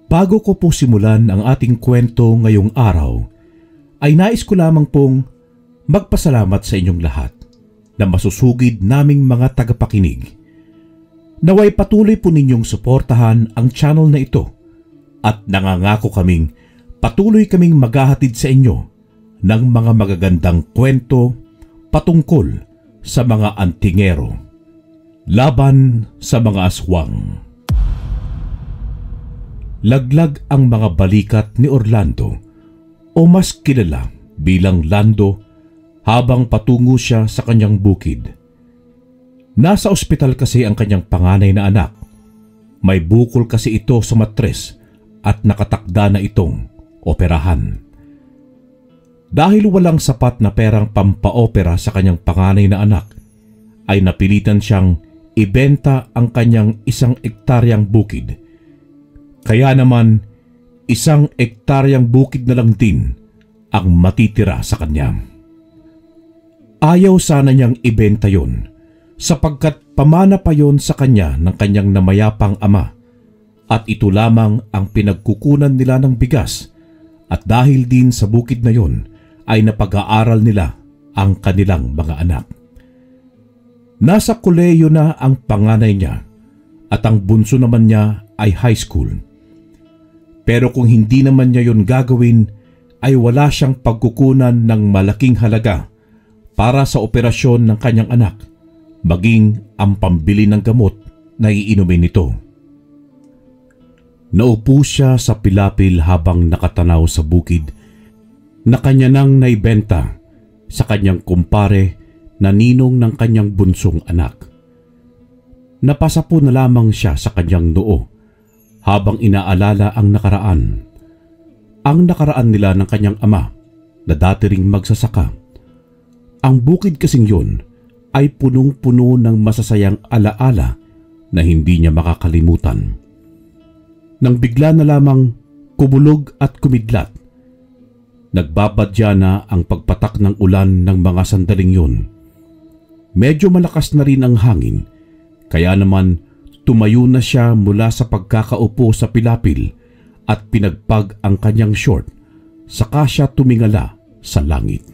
Bago ko po simulan ang ating kwento ngayong araw, ay nais ko lamang pong magpasalamat sa inyong lahat na masusugid naming mga tagapakinig. Naway patuloy po ninyong suportahan ang channel na ito at nangangako kaming patuloy kaming maghahatid sa inyo ng mga magagandang kwento patungkol sa mga antingero, laban sa mga aswang. Laglag ang mga balikat ni Orlando o mas kilala bilang Lando habang patungo siya sa kanyang bukid. Nasa ospital kasi ang kanyang panganay na anak. May bukol kasi ito sa matres at nakatakda na itong operahan. Dahil walang sapat na perang pampaopera sa kanyang panganay na anak, ay napilitan siyang ibenta ang kanyang 1 ektaryang bukid. Kaya naman, 1 ektaryang bukid na lang din ang matitira sa kanya. Ayaw sana niyang ibenta yon sapagkat pamana pa yon sa kanya ng kanyang namayapang ama at ito lamang ang pinagkukunan nila ng bigas at dahil din sa bukid na yon ay napag-aaral nila ang kanilang mga anak. Nasa kolehiyo na ang panganay niya at ang bunso naman niya ay high school. Pero kung hindi naman niya yon gagawin, ay wala siyang pagkukunan ng malaking halaga para sa operasyon ng kanyang anak, maging ang pambili ng gamot na iinumin nito. Naupo siya sa pilapil habang nakatanaw sa bukid na kanya nang naibenta sa kanyang kumpare na ninong ng kanyang bunsong anak. Napasapo na lamang siya sa kanyang noo habang inaalala ang nakaraan. Ang nakaraan nila ng kanyang ama na dati ring magsasaka. Ang bukid kasing yun ay punong-puno ng masasayang alaala na hindi niya makakalimutan. Nang bigla na lamang kumulog at kumidlat, nagbabadya na ang pagpatak ng ulan ng mga sandaling yun. Medyo malakas na rin ang hangin, kaya naman tumayo na siya mula sa pagkakaupo sa pilapil at pinagpag ang kanyang short, saka siya tumingala sa langit.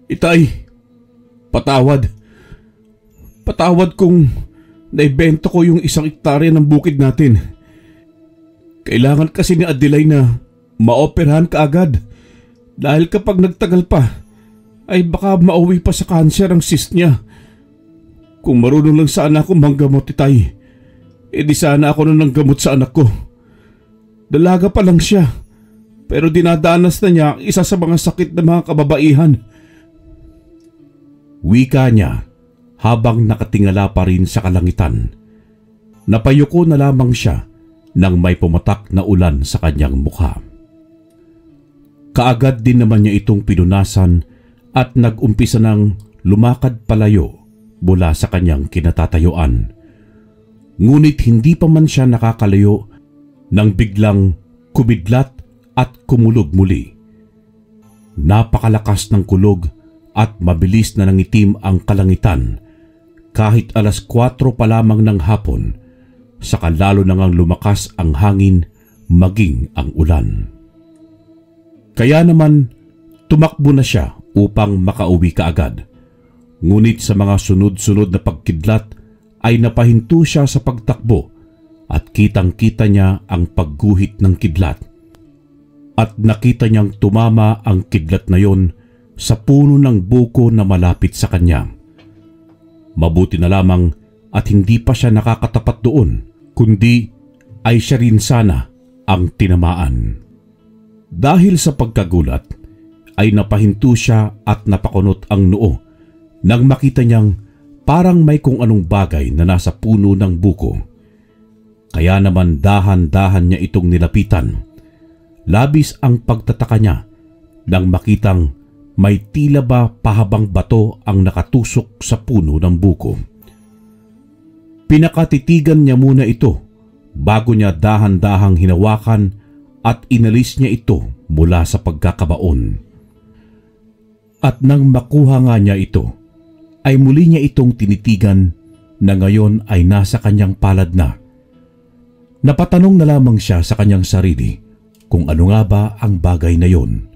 Itay, patawad. Patawad kung naibenta ko yung 1 ektarya ng bukid natin. Kailangan kasi ni Adelay na maoperahan kaagad dahil kapag nagtagal pa, ay baka mauwi pa sa cancer ang cyst niya. Kung marunong lang sana ako manggamot, itay, di sana ako na nanggamot sa anak ko. Dalaga pa lang siya, pero dinadanas na niya isa sa mga sakit ng mga kababaihan. Wika niya habang nakatingala pa rin sa kalangitan. Napayuko na lamang siya nang may pumatak na ulan sa kanyang mukha. Kaagad din naman niya itong pinunasan at nag-umpisa ng lumakad palayo mula sa kanyang kinatatayuan. Ngunit hindi pa man siya nakakalayo nang biglang kumidlat at kumulog muli. Napakalakas ng kulog at mabilis na nangitim ang kalangitan kahit 4:00 pa lamang ng hapon, saka lalo na ngang lumakas ang hangin maging ang ulan. Kaya naman tumakbo na siya upang makauwi kaagad. Ngunit sa mga sunod-sunod na pagkidlat ay napahinto siya sa pagtakbo at kitang-kita niya ang pagguhit ng kidlat. At nakita niyang tumama ang kidlat na yon sa puno ng buko na malapit sa kanya. Mabuti na lamang at hindi pa siya nakakatapat doon, kundi ay siya rin sana ang tinamaan. Dahil sa pagkagulat ay napahinto siya at napakunot ang noo nang makita niyang parang may kung anong bagay na nasa puno ng buko. Kaya naman dahan-dahan niya itong nilapitan. Labis ang pagtataka niya nang makitang may tila ba pahabang bato ang nakatusok sa puno ng buko. Pinakatitigan niya muna ito bago niya dahan-dahang hinawakan at inalis niya ito mula sa pagkakabaon. At nang makuha nga niya ito, ay muli niya itong tinitigan na ngayon ay nasa kanyang palad na. Napatanong na lamang siya sa kanyang sarili kung ano nga ba ang bagay na yon.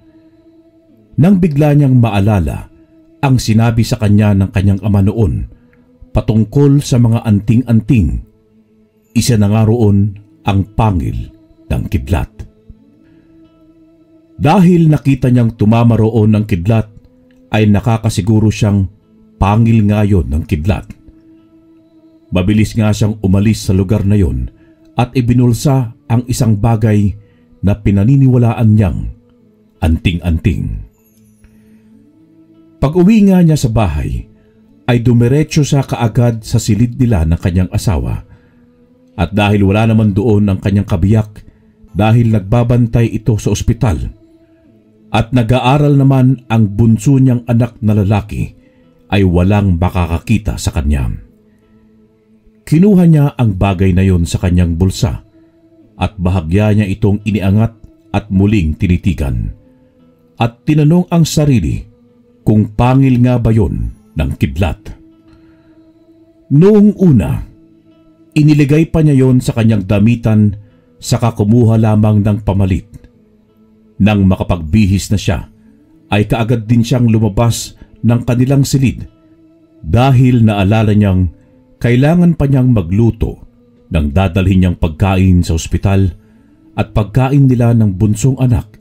Nang bigla niyang maalala ang sinabi sa kanya ng kanyang ama noon patungkol sa mga anting-anting, isa na nga roon ang pangil ng kidlat. Dahil nakita niyang tumama roon ng kidlat, ay nakakasiguro siyang pangil nga yon ng kidlat. Mabilis nga siyang umalis sa lugar na yon at ibinulsa ang isang bagay na pinaniniwalaan niyang anting-anting. Pag-uwi nga niya sa bahay, ay dumiretso siya kaagad sa silid nila ng kanyang asawa. At dahil wala naman doon ang kanyang kabiyak, dahil nagbabantay ito sa ospital, at nag-aaral naman ang bunso niyang anak na lalaki, ay walang makakakita sa kanya. Kinuha niya ang bagay na yon sa kanyang bulsa at bahagya niya itong iniangat at muling tinitigan. At tinanong ang sarili kung pangil nga ba yon ng kidlat. Noong una, iniligay pa niya yon sa kanyang damitan saka kumuha lamang ng pamalit. Nang makapagbihis na siya, ay kaagad din siyang lumabas ng kanilang silid dahil naalala niyang kailangan pa niyang magluto ng dadalhin niyang pagkain sa ospital at pagkain nila ng bunsong anak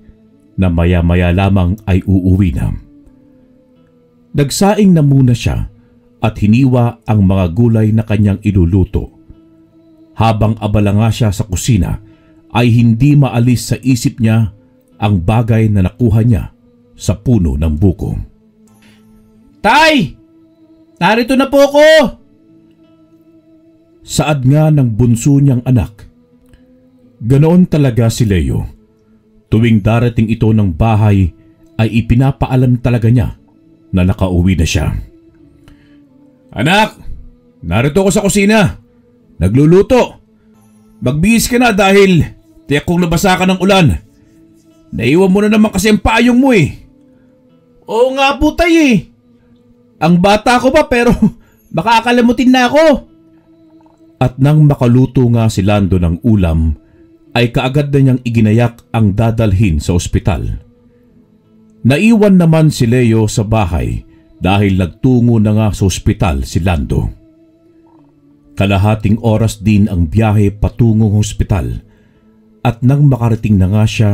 na maya-maya lamang ay uuwi na. Nagsaing na muna siya at hiniwa ang mga gulay na kanyang iluluto. Habang abala nga siya sa kusina, ay hindi maalis sa isip niya ang bagay na nakuha niya sa puno ng buko. Tay! Narito na po ako! Saad nga ng bunso niyang anak. Ganoon talaga si Leo. Tuwing darating ito ng bahay ay ipinapaalam talaga niya na nakauwi na siya. Anak! Narito ako sa kusina. Nagluluto. Magbihis ka na dahil tiyak kong nabasa ka ng ulan. Naiwan mo na naman kasi ang payong mo eh. Oo nga po tay eh. Ang bata ko pa pero makakalimutin na ako. At nang makaluto nga si Lando ng ulam, ay kaagad na niyang iginayak ang dadalhin sa ospital. Naiwan naman si Leo sa bahay dahil nagtungo na nga sa ospital si Lando. Kalahating oras din ang biyahe patungong ospital at nang makarating na nga siya,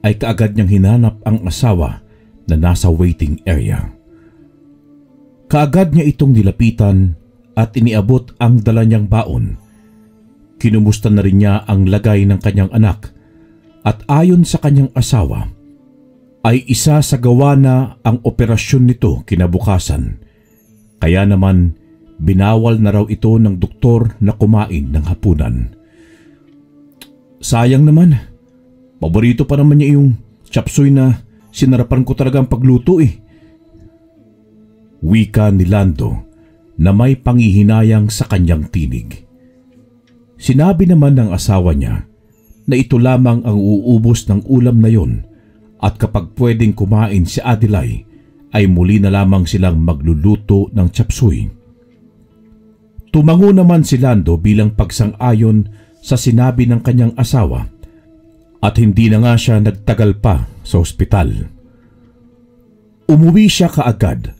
ay kaagad niyang hinanap ang asawa na nasa waiting area. Kaagad niya itong nilapitan at iniabot ang dala niyang baon. Kinumusta na rin niya ang lagay ng kanyang anak at ayon sa kanyang asawa, ay isa sa gawa na ang operasyon nito kinabukasan. Kaya naman binawal na raw ito ng doktor na kumain ng hapunan. Sayang naman. Paborito pa naman niya yung chapsuy na sinarapan ko talaga ang pagluto eh. Wika ni Lando na may panghihinayang sa kanyang tinig. Sinabi naman ng asawa niya na ito lamang ang uubos ng ulam na yon at kapag pwedeng kumain si Adelay ay muli na lamang silang magluluto ng chapsuy. Tumango naman si Lando bilang pagsang-ayon sa sinabi ng kanyang asawa at hindi na nga siya nagtagal pa sa ospital. Umuwi siya kaagad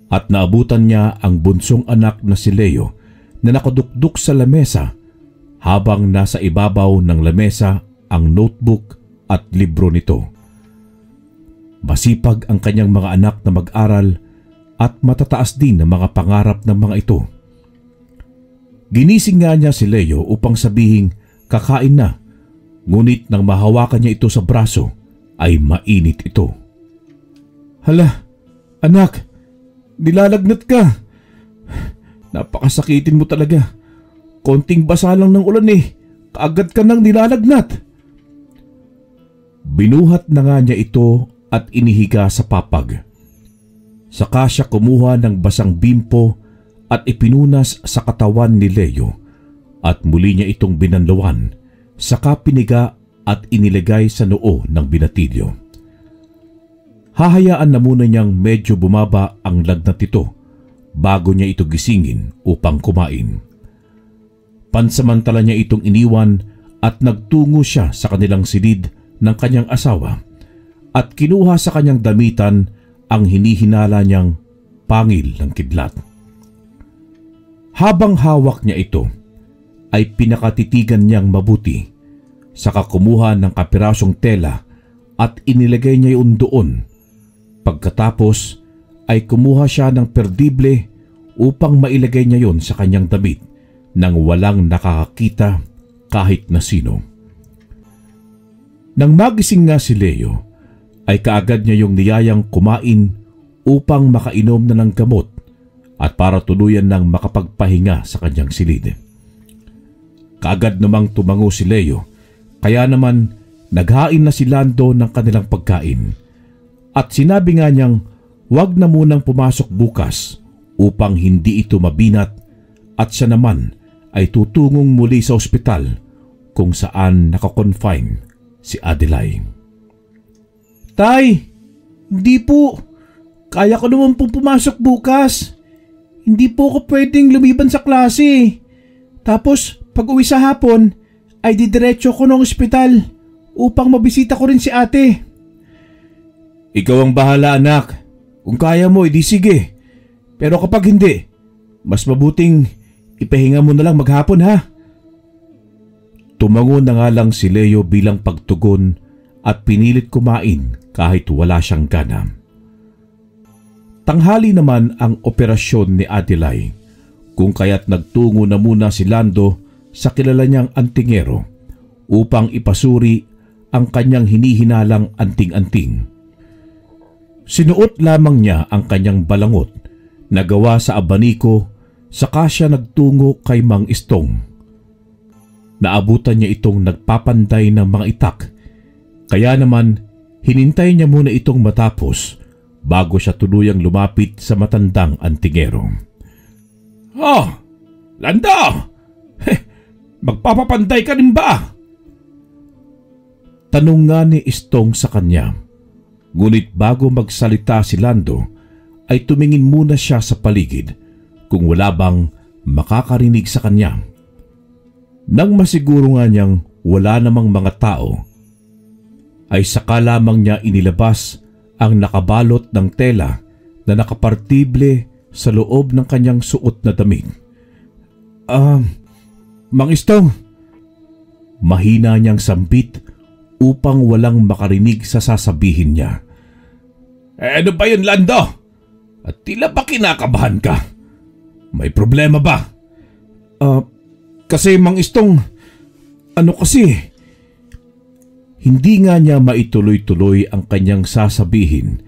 at naabutan niya ang bunsong anak na si Leo na nakadukduk sa lamesa habang nasa ibabaw ng lamesa ang notebook at libro nito. Masipag ang kanyang mga anak na mag-aral at matataas din ang mga pangarap ng mga ito. Ginising nga niya si Leo upang sabihing kakain na, ngunit nang mahawakan niya ito sa braso ay mainit ito. Hala, anak, nilalagnat ka. Napakasakitin mo talaga. Konting basa lang ng ulan eh, kaagad ka nang nilalagnat. Binuhat na nga niya ito at inihiga sa papag. Saka siya kumuha ng basang bimpo at ipinunas sa katawan ni Leo at muli niya itong binanlawan, saka piniga at inilagay sa noo ng binatilyo. Hahayaan na muna niyang medyo bumaba ang lagnat nito bago niya ito gisingin upang kumain. Pansamantala niya itong iniwan at nagtungo siya sa kanilang silid ng kanyang asawa at kinuha sa kanyang damitan ang hinihinala niyang pangil ng kidlat. Habang hawak niya ito, ay pinakatitigan niyang mabuti, saka kumuha ng kapirasong tela at inilagay niya yun doon. Pagkatapos ay kumuha siya ng perdible upang mailagay niya yon sa kanyang damit nang walang nakakakita kahit na sino. Nang magising nga si Leo, ay kaagad niya yung niyayang kumain upang makainom na ng gamot at para tuluyan ng makapagpahinga sa kanyang silid. Kaagad namang tumango si Leo, kaya naman naghain na si Lando ng kanilang pagkain at sinabi nga niyang huwag na munang pumasok bukas upang hindi ito mabinat at siya naman ay tutungong muli sa ospital kung saan nakakonfine si Adelay. Tay, hindi po. Kaya ko naman pong pumasok bukas. Hindi po ako pwedeng lumiban sa klase. Tapos pag uwi sa hapon ay didiretso ko ng ospital upang mabisita ko rin si ate. Ikaw ang bahala, anak. Kung kaya mo, edi sige. Pero kapag hindi, mas mabuting ipahinga mo na lang maghapon, ha? Tumango na nga lang si Leo bilang pagtugon at pinilit kumain kahit wala siyang gana. Tanghali naman ang operasyon ni Adelay, kung kaya't nagtungo na muna si Lando sa kilala niyang antingero upang ipasuri ang kanyang hinihinalang anting-anting. Sinuot lamang niya ang kanyang balangot na gawa sa abaniko, saka siya nagtungo kay Mang Istong. Naabutan niya itong nagpapanday ng mga itak, kaya naman hinintay niya muna itong matapos bago siya tuluyang lumapit sa matandang antingero. Oh, Lando! Magpapapanday ka rin ba? Tanong nga ni Istong sa kanya. Ngunit bago magsalita si Lando, ay tumingin muna siya sa paligid kung wala bang makakarinig sa kanya. Nang masiguro nga niyang wala namang mga tao, ay saka lamang niya inilabas ang nakabalot ng tela na nakapartible sa loob ng kanyang suot na damit. Mang Istong. Mahina niyang sambit upang walang makarinig sa sasabihin niya. Ano ba yun, Lando? At tila ba kinakabahan ka? May problema ba? Kasi Mang Istong, hindi nga niya maituloy-tuloy ang kanyang sasabihin,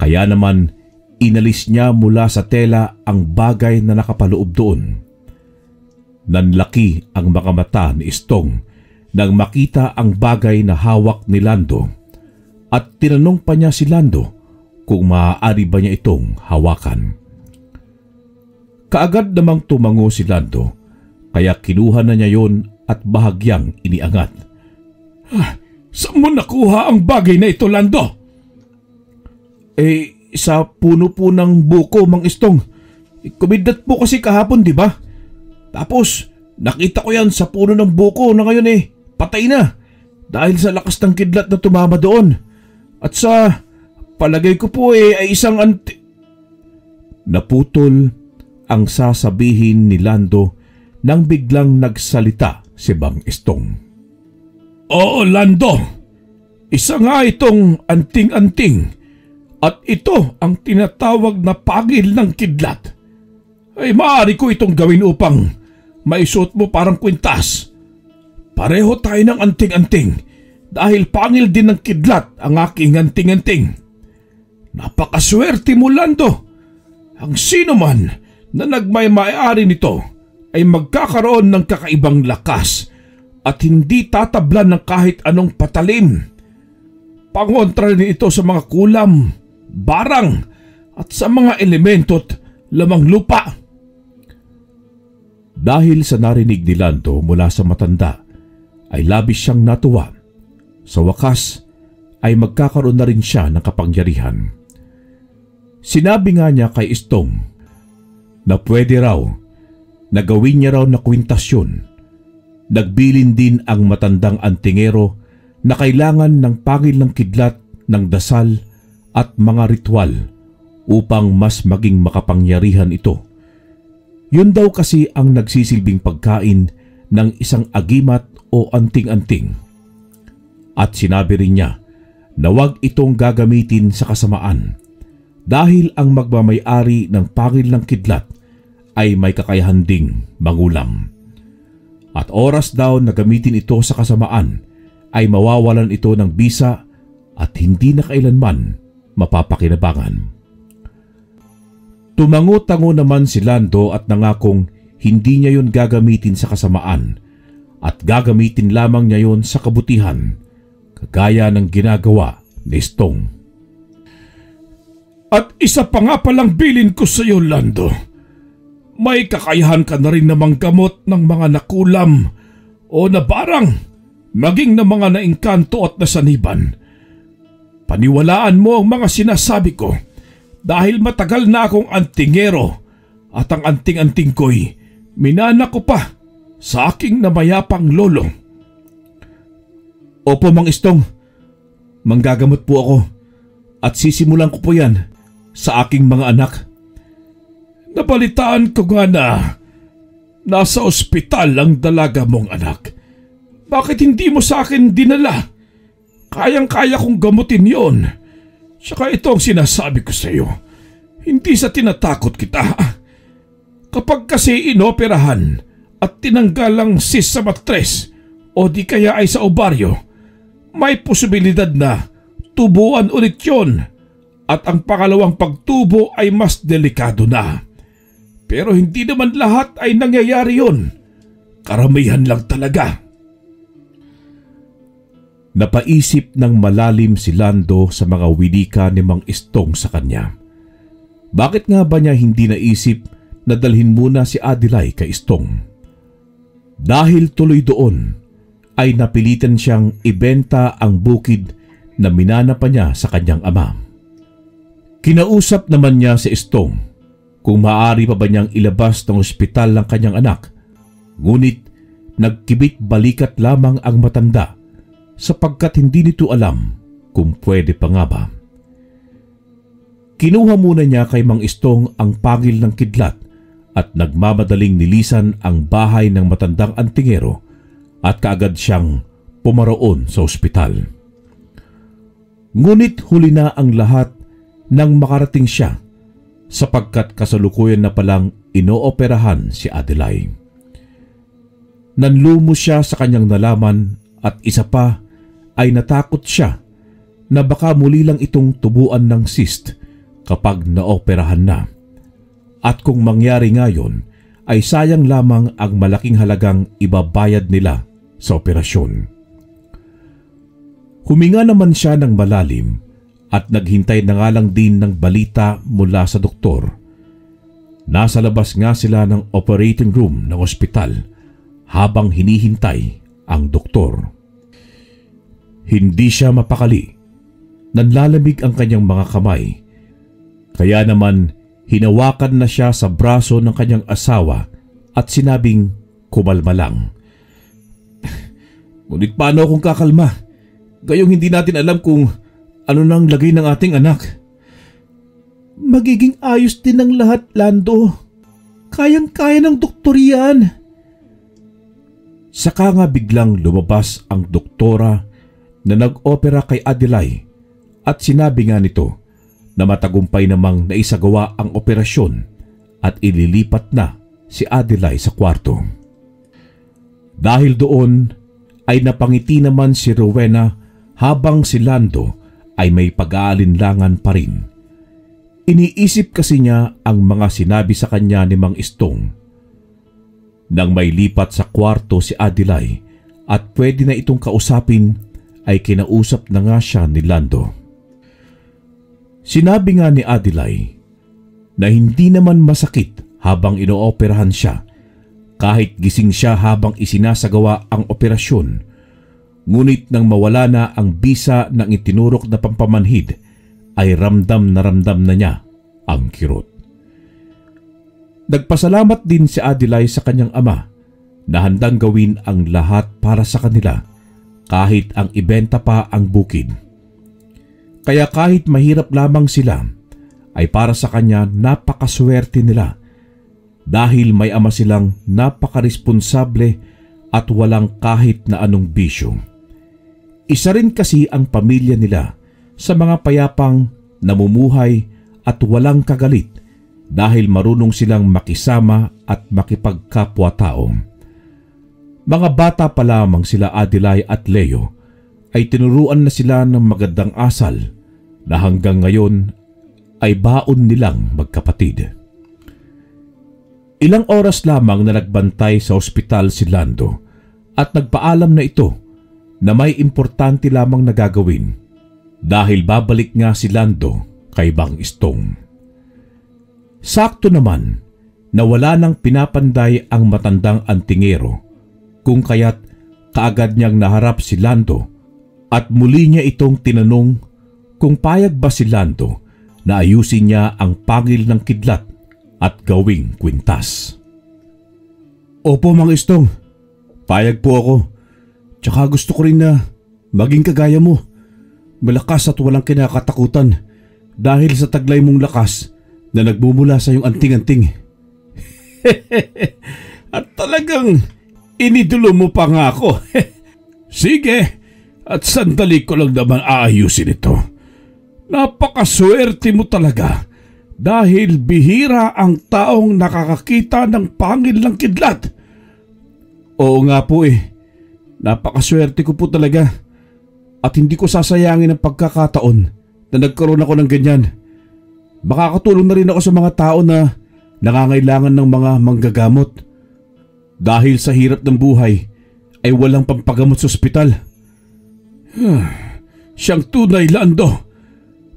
kaya naman inalis niya mula sa tela ang bagay na nakapaloob doon. Nanlaki ang mga mata ni Istong nang makita ang bagay na hawak ni Lando at tinanong pa niya si Lando kung maaari ba niya itong hawakan. Kaagad namang tumango si Lando, kaya kinuha na niya yon at bahagyang iniangat. Saan mo nakuha ang bagay na ito, Lando? Sa puno po ng buko, Mang Istong. Kumidat po kasi kahapon, di ba? Tapos, nakita ko yan sa puno ng buko na ngayon patay na dahil sa lakas ng kidlat na tumama doon. At sa palagay ko po ay isang Naputol ang sasabihin ni Lando nang biglang nagsalita si Mang Istong. Oo, Lando. Isa nga itong anting-anting at ito ang tinatawag na pangil ng kidlat. Ay maaari ko itong gawin upang maisuot mo parang kwintas. Pareho tayo ng anting-anting dahil pangil din ng kidlat ang aking anting-anting. Napakaswerte mo, Lando. Ang sino man na nagmay-may-ari nito ay magkakaroon ng kakaibang lakas at hindi tatablan ng kahit anong patalim. Pangontra rin ito sa mga kulam, barang at sa mga elemento't lamang lupa. Dahil sa narinig ni Lando mula sa matanda, ay labis siyang natuwa. Sa wakas, ay magkakaroon na rin siya ng kapangyarihan. Sinabi nga niya kay Istong, na pwede raw na gawin niya raw na kwintasyon. Nagbilin din ang matandang antingero na kailangan ng pangil ng kidlat ng dasal at mga ritual upang mas maging makapangyarihan ito. Yun daw kasi ang nagsisilbing pagkain ng isang agimat o anting-anting. At sinabi rin niya na huwag itong gagamitin sa kasamaan dahil ang magmamay-ari ng pangil ng kidlat ay may kakayahan ding mangulam. At oras daw na gamitin ito sa kasamaan ay mawawalan ito ng bisa at hindi na kailanman mapapakinabangan. Tumango-tango naman si Lando at nangakong hindi niya yun gagamitin sa kasamaan at gagamitin lamang niya yun sa kabutihan, kagaya ng ginagawa ni Stong. At isa pa nga palang bilin ko sa iyo, Lando. May kakayahan ka na rin namang gamot ng mga nakulam o nabarang, maging ng mga naingkanto at nasaniban. Paniwalaan mo ang mga sinasabi ko dahil matagal na akong antingero at ang anting-anting ko'y minana ko pa sa aking namayapang lolo. Opo, Mang Istong. Manggagamot po ako at sisimulan ko po yan sa aking mga anak. Nabalitaan ko nga na nasa ospital ang dalaga mong anak. Bakit hindi mo sa akin dinala? Kayang-kaya kong gamutin yon. Tsaka ito ang sinasabi ko sa iyo. Hindi sa tinatakot kita. Kapag kasi inoperahan at tinanggal ang cyst sa matres o di kaya ay sa ovaryo, may posibilidad na tubuan ulit yon. At ang pangalawang pagtubo ay mas delikado na. Pero hindi naman lahat ay nangyayari yon. Karamihan lang talaga. Napaisip ng malalim si Lando sa mga winika ni Mang Istong sa kanya. Bakit nga ba niya hindi naisip na dalhin muna si Adelay kay Istong? Dahil tuloy doon ay napilitan siyang ibenta ang bukid na minana pa niya sa kanyang ama. Kinausap naman niya si Istong kung maaari pa ba niyang ilabas ng ospital ng kanyang anak, ngunit nagkibit balikat lamang ang matanda sapagkat hindi nito alam kung pwede pa nga ba. Kinuha muna niya kay Mang Istong ang pangil ng kidlat at nagmamadaling nilisan ang bahay ng matandang antingero at kaagad siyang pumaroon sa ospital. Ngunit huli na ang lahat nang makarating siya sapagkat kasalukuyan na palang inooperahan si Adelay. Nanlumo siya sa kanyang nalaman at isa pa ay natakot siya na baka muli lang itong tubuan ng cyst kapag naoperahan na. At kung mangyari ngayon ay sayang lamang ang malaking halagang ibabayad nila sa operasyon. Huminga naman siya ng malalim at naghintay na nga lang din ng balita mula sa doktor. Nasa labas nga sila ng operating room ng ospital habang hinihintay ang doktor. Hindi siya mapakali. Nanlalamig ang kanyang mga kamay. Kaya naman hinawakan na siya sa braso ng kanyang asawa at sinabing kumalma lang. Ngunit paano kung kakalma? Gayong hindi natin alam kung ano nang lagay ng ating anak. Magiging ayos din ang lahat, Lando. Kayang-kaya ng doktor yan. Saka nga biglang lumabas ang doktora na nag-opera kay Adelay at sinabi nga nito na matagumpay namang naisagawa ang operasyon at ililipat na si Adelay sa kwarto. Dahil doon ay napangiti naman si Rowena habang si Lando ay may pag-aalinlangan pa rin. Iniisip kasi niya ang mga sinabi sa kanya ni Mang Istong. Nang may lipat sa kwarto si Adelay at pwede na itong kausapin, ay kinausap na nga siya ni Lando. Sinabi nga ni Adelay na hindi naman masakit habang inooperahan siya kahit gising siya habang isinasagawa ang operasyon. Ngunit nang mawala na ang bisa ng itinurok na pampamanhid, ay ramdam na niya ang kirot. Nagpasalamat din si Adelay sa kanyang ama na handang gawin ang lahat para sa kanila kahit ang ibenta pa ang bukid. Kaya kahit mahirap lamang sila, ay para sa kanya napakaswerte nila dahil may ama silang napakaresponsable at walang kahit na anong bisyo. Isa rin kasi ang pamilya nila sa mga payapang namumuhay at walang kagalit dahil marunong silang makisama at makipagkapwa-tao. Mga bata pa lamang sila Adelay at Leo ay tinuruan na sila ng magandang asal na hanggang ngayon ay baon nilang magkapatid. Ilang oras lamang na nagbantay sa ospital si Lando at nagpaalam na ito na may importante lamang na gagawin dahil babalik nga si Lando kay Mang Istong. Sakto naman na wala nang pinapanday ang matandang antingero kung kaya't kaagad niyang naharap si Lando at muli niya itong tinanong kung payag ba si Lando na ayusin niya ang pangil ng kidlat at gawing kwintas. Opo, Mang Istong. Payag po ako. Tsaka gusto ko rin na maging kagaya mo. Malakas at walang kinakatakutan dahil sa taglay mong lakas na nagmumula sa iyong anting-anting. At talagang inidulo mo pa nga ako. Sige, at sandali ko lang naman aayusin ito. Napakaswerte mo talaga dahil bihira ang taong nakakakita ng pangil ng kidlat. Oo nga po eh. Napakaswerte ko po talaga. At hindi ko sasayangin ang pagkakataon na nagkaroon ako ng ganyan. Makakatulong na rin ako sa mga tao na nangangailangan ng mga manggagamot. Dahil sa hirap ng buhay ay walang pampagamot sa ospital. Siyang tunay, Lando.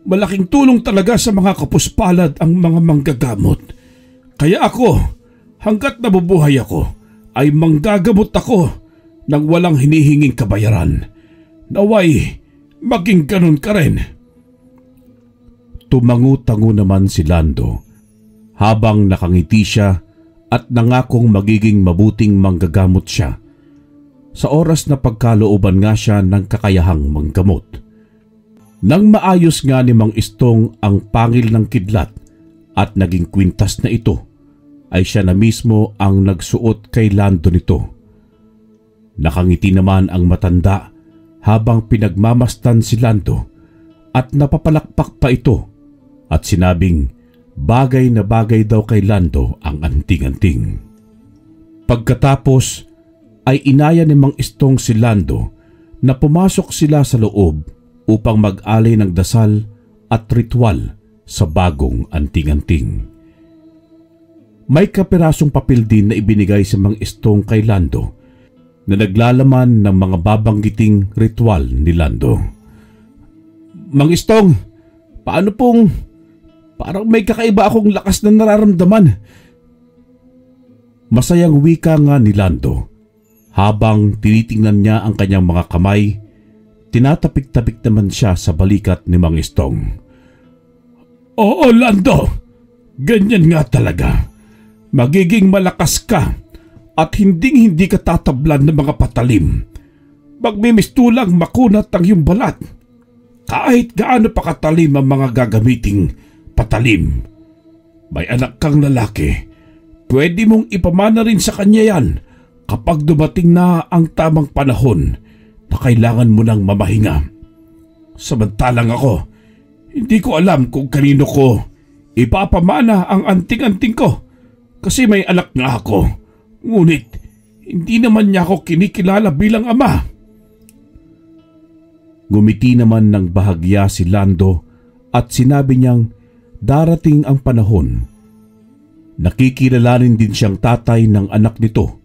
Malaking tulong talaga sa mga kapuspalad ang mga manggagamot. Kaya ako, hanggat nabubuhay ako, ay manggagamot ako nang walang hinihinging kabayaran. Naway, maging ganun ka rin. Tumangu-tango naman si Lando habang nakangiti siya at nangakong magiging mabuting manggagamot siya sa oras na pagkalooban nga siya ng kakayahang manggamot. Nang maayos nga ni Mang Istong ang pangil ng kidlat at naging kwintas na ito, ay siya na mismo ang nagsuot kay Lando nito. Nakangiti naman ang matanda habang pinagmamastan si Lando at napapalakpak pa ito at sinabing bagay na bagay daw kay Lando ang anting-anting. Pagkatapos ay inaya ni Mang Istong si Lando na pumasok sila sa loob upang mag-alay ng dasal at ritual sa bagong anting-anting. May kapirasong papel din na ibinigay sa Mang Istong kay Lando na naglalaman ng mga babanggiting ritual ni Lando. Mang Istong, paano pong parang may kakaiba akong lakas na nararamdaman? Masayang wika nga ni Lando habang tinitingnan niya ang kanyang mga kamay. Tinatapik-tapik naman siya sa balikat ni Mang Istong. Oo, Lando. Ganyan nga talaga. Magiging malakas ka at hindi ka tatablan ng mga patalim. Magmimistulang makunat ang iyong balat. Kahit gaano pa katalim ang mga gagamiting patalim. May anak kang lalaki. Pwede mong ipamana rin sa kanya yan kapag dumating na ang tamang panahon na kailangan mo nang mamahinga. Samantalang ako, hindi ko alam kung kanino ko ipapamana ang anting-anting ko kasi may anak nga ako. Ngunit hindi naman niya ako kinikilala bilang ama. Ngumiti naman ng bahagya si Lando at sinabi niyang darating ang panahon. Nakikilalanin din siyang tatay ng anak nito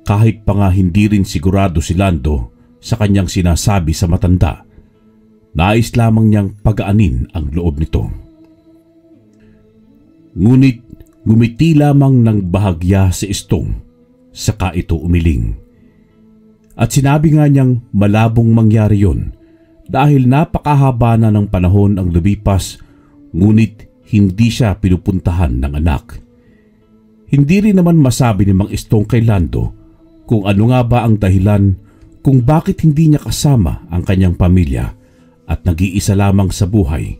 kahit pa nga hindi rin sigurado si Lando sa kanyang sinasabi sa matanda. Nais lamang niyang pagaanin ang loob nito. Ngunit ngumiti lamang ng bahagya si Istong, saka ito umiling. At sinabi nga niyang malabong mangyari yon dahil napakahaba na ng panahon ang lumipas, ngunit hindi siya pinupuntahan ng anak. Hindi rin naman masabi ni Mang Istong kay Lando kung ano nga ba ang dahilan kung bakit hindi niya kasama ang kanyang pamilya at nag-iisa lamang sa buhay.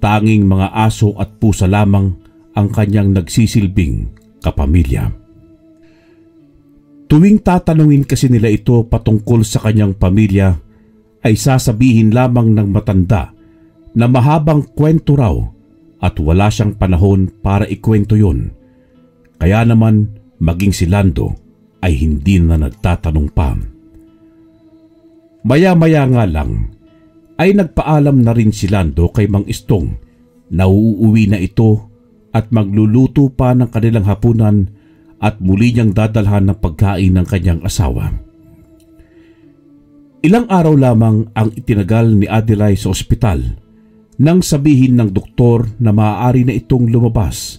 Tanging mga aso at pusa lamang ang kanyang nagsisilbing kapamilya. Tuwing tatanungin kasi nila ito patungkol sa kanyang pamilya, ay sasabihin lamang ng matanda na mahabang kwento raw at wala siyang panahon para ikwento yun. Kaya naman maging si Lando ay hindi na nagtatanong pa. Maya-maya nga lang ay nagpaalam na rin si Lando kay Mang Istong na uuwi na ito at magluluto pa ng kanilang hapunan at muli niyang dadalhan ng pagkain ng kanyang asawa. Ilang araw lamang ang itinagal ni Adelay sa ospital nang sabihin ng doktor na maaari na itong lumabas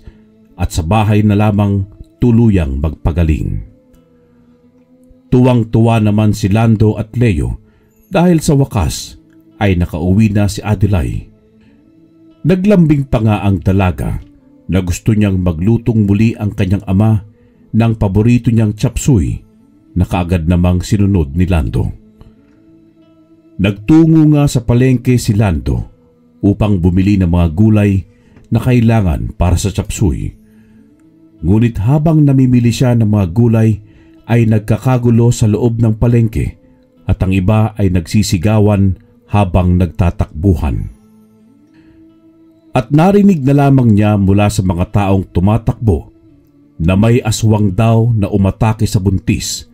at sa bahay na lamang tuluyang magpagaling. Tuwang-tuwa naman si Lando at Leo dahil sa wakas ay nakauwi na si Adelay. Naglambing pa nga ang dalaga na gusto niyang maglutong muli ang kanyang ama ng paborito niyang chapsuy na kaagad namang sinunod ni Lando. Nagtungo nga sa palengke si Lando upang bumili ng mga gulay na kailangan para sa chapsuy. Ngunit habang namimili siya ng mga gulay ay nagkakagulo sa loob ng palengke at ang iba ay nagsisigawan habang nagtatakbuhan. At narinig na lamang niya mula sa mga taong tumatakbo na may aswang daw na umatake sa buntis,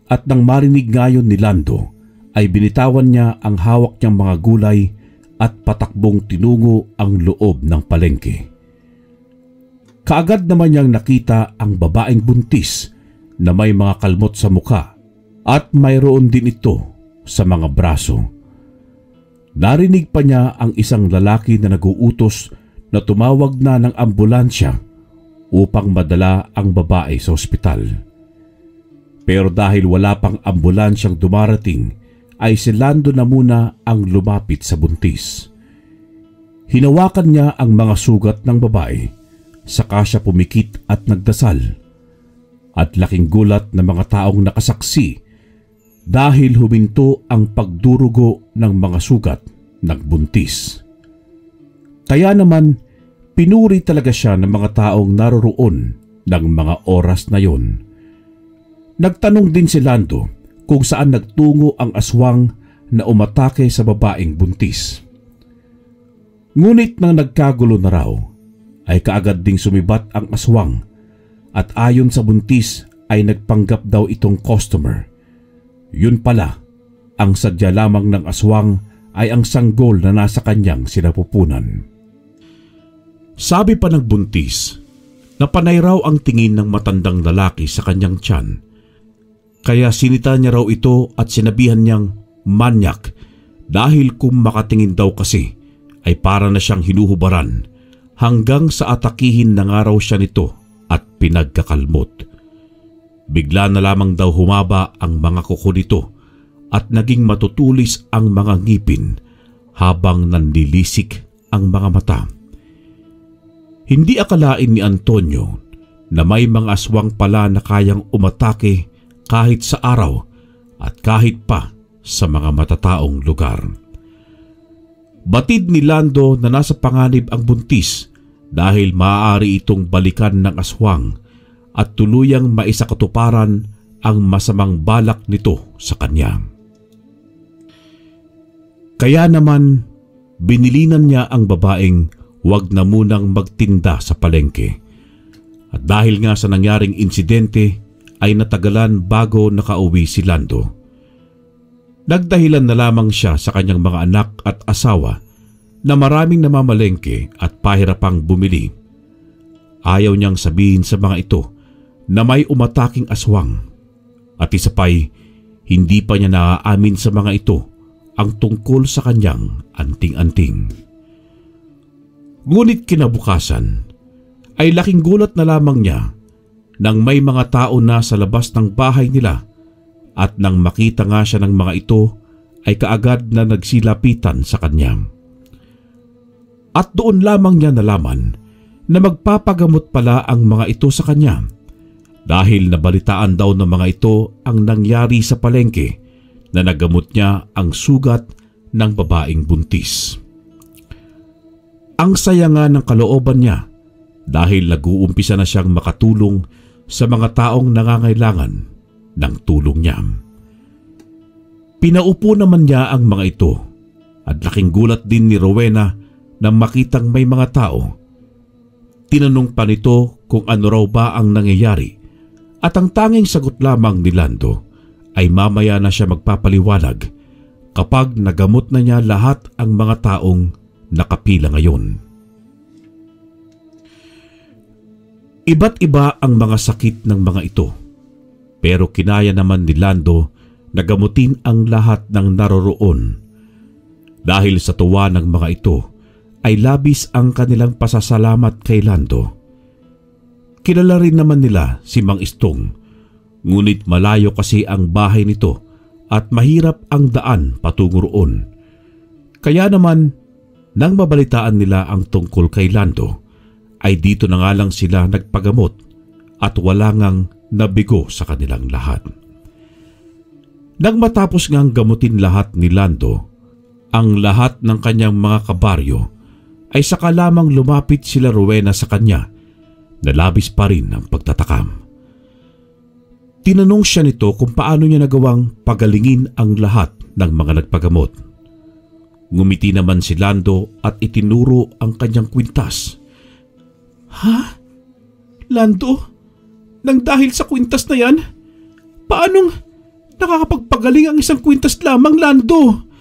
at nang marinig ngayon ni Lando ay binitawan niya ang hawak niyang mga gulay at patakbong tinungo ang loob ng palengke. Kaagad naman niyang nakita ang babaeng buntis na may mga kalmot sa muka at mayroon din ito sa mga braso. Narinig pa niya ang isang lalaki na naguutos na tumawag na ng ambulansya upang madala ang babae sa ospital. Pero dahil wala pang ambulansyang dumarating, ay si Lando na muna ang lumapit sa buntis. Hinawakan niya ang mga sugat ng babae, saka siya pumikit at nagdasal. At laking gulat ng mga taong nakasaksi dahil huminto ang pagdurugo ng mga sugat ng buntis. Kaya naman, pinuri talaga siya ng mga taong naroroon ng mga oras na yon. Nagtanong din si Lando kung saan nagtungo ang aswang na umatake sa babaeng buntis. Ngunit nang nagkagulo na raw, ay kaagad ding sumibat ang aswang at ayon sa buntis ay nagpanggap daw itong customer. Yun pala, ang sadya lamang ng aswang ay ang sanggol na nasa kanyang sinapupunan. Sabi pa ng buntis na panay raw ang tingin ng matandang lalaki sa kanyang tiyan. Kaya sinita niya raw ito at sinabihan niyang manyak dahil kung makatingin daw kasi ay para na siyang hinuhubaran hanggang sa atakihin na nga raw siya nito at pinagkakalmot. Bigla na lamang daw humaba ang mga kuko nito at naging matutulis ang mga ngipin habang nanlilisik ang mga mata. Hindi akalain ni Antonio na may mga aswang pala na kayang umatake kahit sa araw at kahit pa sa mga matataong lugar. Batid ni Lando na nasa panganib ang buntis dahil maaari itong balikan ng aswang at tuluyang maisakatuparan ang masamang balak nito sa kanya. Kaya naman, binilinan niya ang babaeng huwag na munang magtinda sa palengke. At dahil nga sa nangyaring insidente, ay natagalan bago nakauwi si Lando. Nagdahilan na lamang siya sa kanyang mga anak at asawa na maraming namamalengke at pahirapang bumili. Ayaw niyang sabihin sa mga ito na may umataking aswang at isa pa'y hindi pa niya naaamin sa mga ito ang tungkol sa kanyang anting-anting. Ngunit kinabukasan ay laking gulat na lamang niya nang may mga tao na sa labas ng bahay nila at nang makita nga siya ng mga ito ay kaagad na nagsilapitan sa kanya. At doon lamang niya nalaman na magpapagamot pala ang mga ito sa kanya dahil nabalitaan daw ng mga ito ang nangyari sa palengke na nagamot niya ang sugat ng babaeng buntis. Ang saya nga ng kalooban niya dahil nag-uumpisa na siyang makatulong sa mga taong nangangailangan ng tulong niya. Pinaupo naman niya ang mga ito at laking gulat din ni Rowena nang makitang may mga tao. Tinanong pa nito kung ano raw ba ang nangyayari at ang tanging sagot lamang ni Lando ay mamaya na siya magpapaliwanag kapag nagamot na niya lahat ang mga taong nakapila ngayon. Iba't iba ang mga sakit ng mga ito, pero kinaya naman ni Lando na gamutin ang lahat ng naroroon. Dahil sa tuwa ng mga ito ay labis ang kanilang pasasalamat kay Lando. Kilala rin naman nila si Mang Istong, ngunit malayo kasi ang bahay nito at mahirap ang daan patungo roon. Kaya naman, nang mabalitaan nila ang tungkol kay Lando, ay dito na nga lang sila nagpagamot at wala ngang nabigo sa kanilang lahat. Nang matapos ngang gamutin lahat ni Lando, ang lahat ng kanyang mga kabaryo, ay saka lamang lumapit sila Rowena sa kanya na labis pa rin ang pagtatakam. Tinanong siya nito kung paano niya nagawang pagalingin ang lahat ng mga nagpagamot. Ngumiti naman si Lando at itinuro ang kanyang kwintas. Ha? Lando? Nang dahil sa kwintas na yan? Paanong nakakapagpagaling ang isang kwintas lamang, Lando?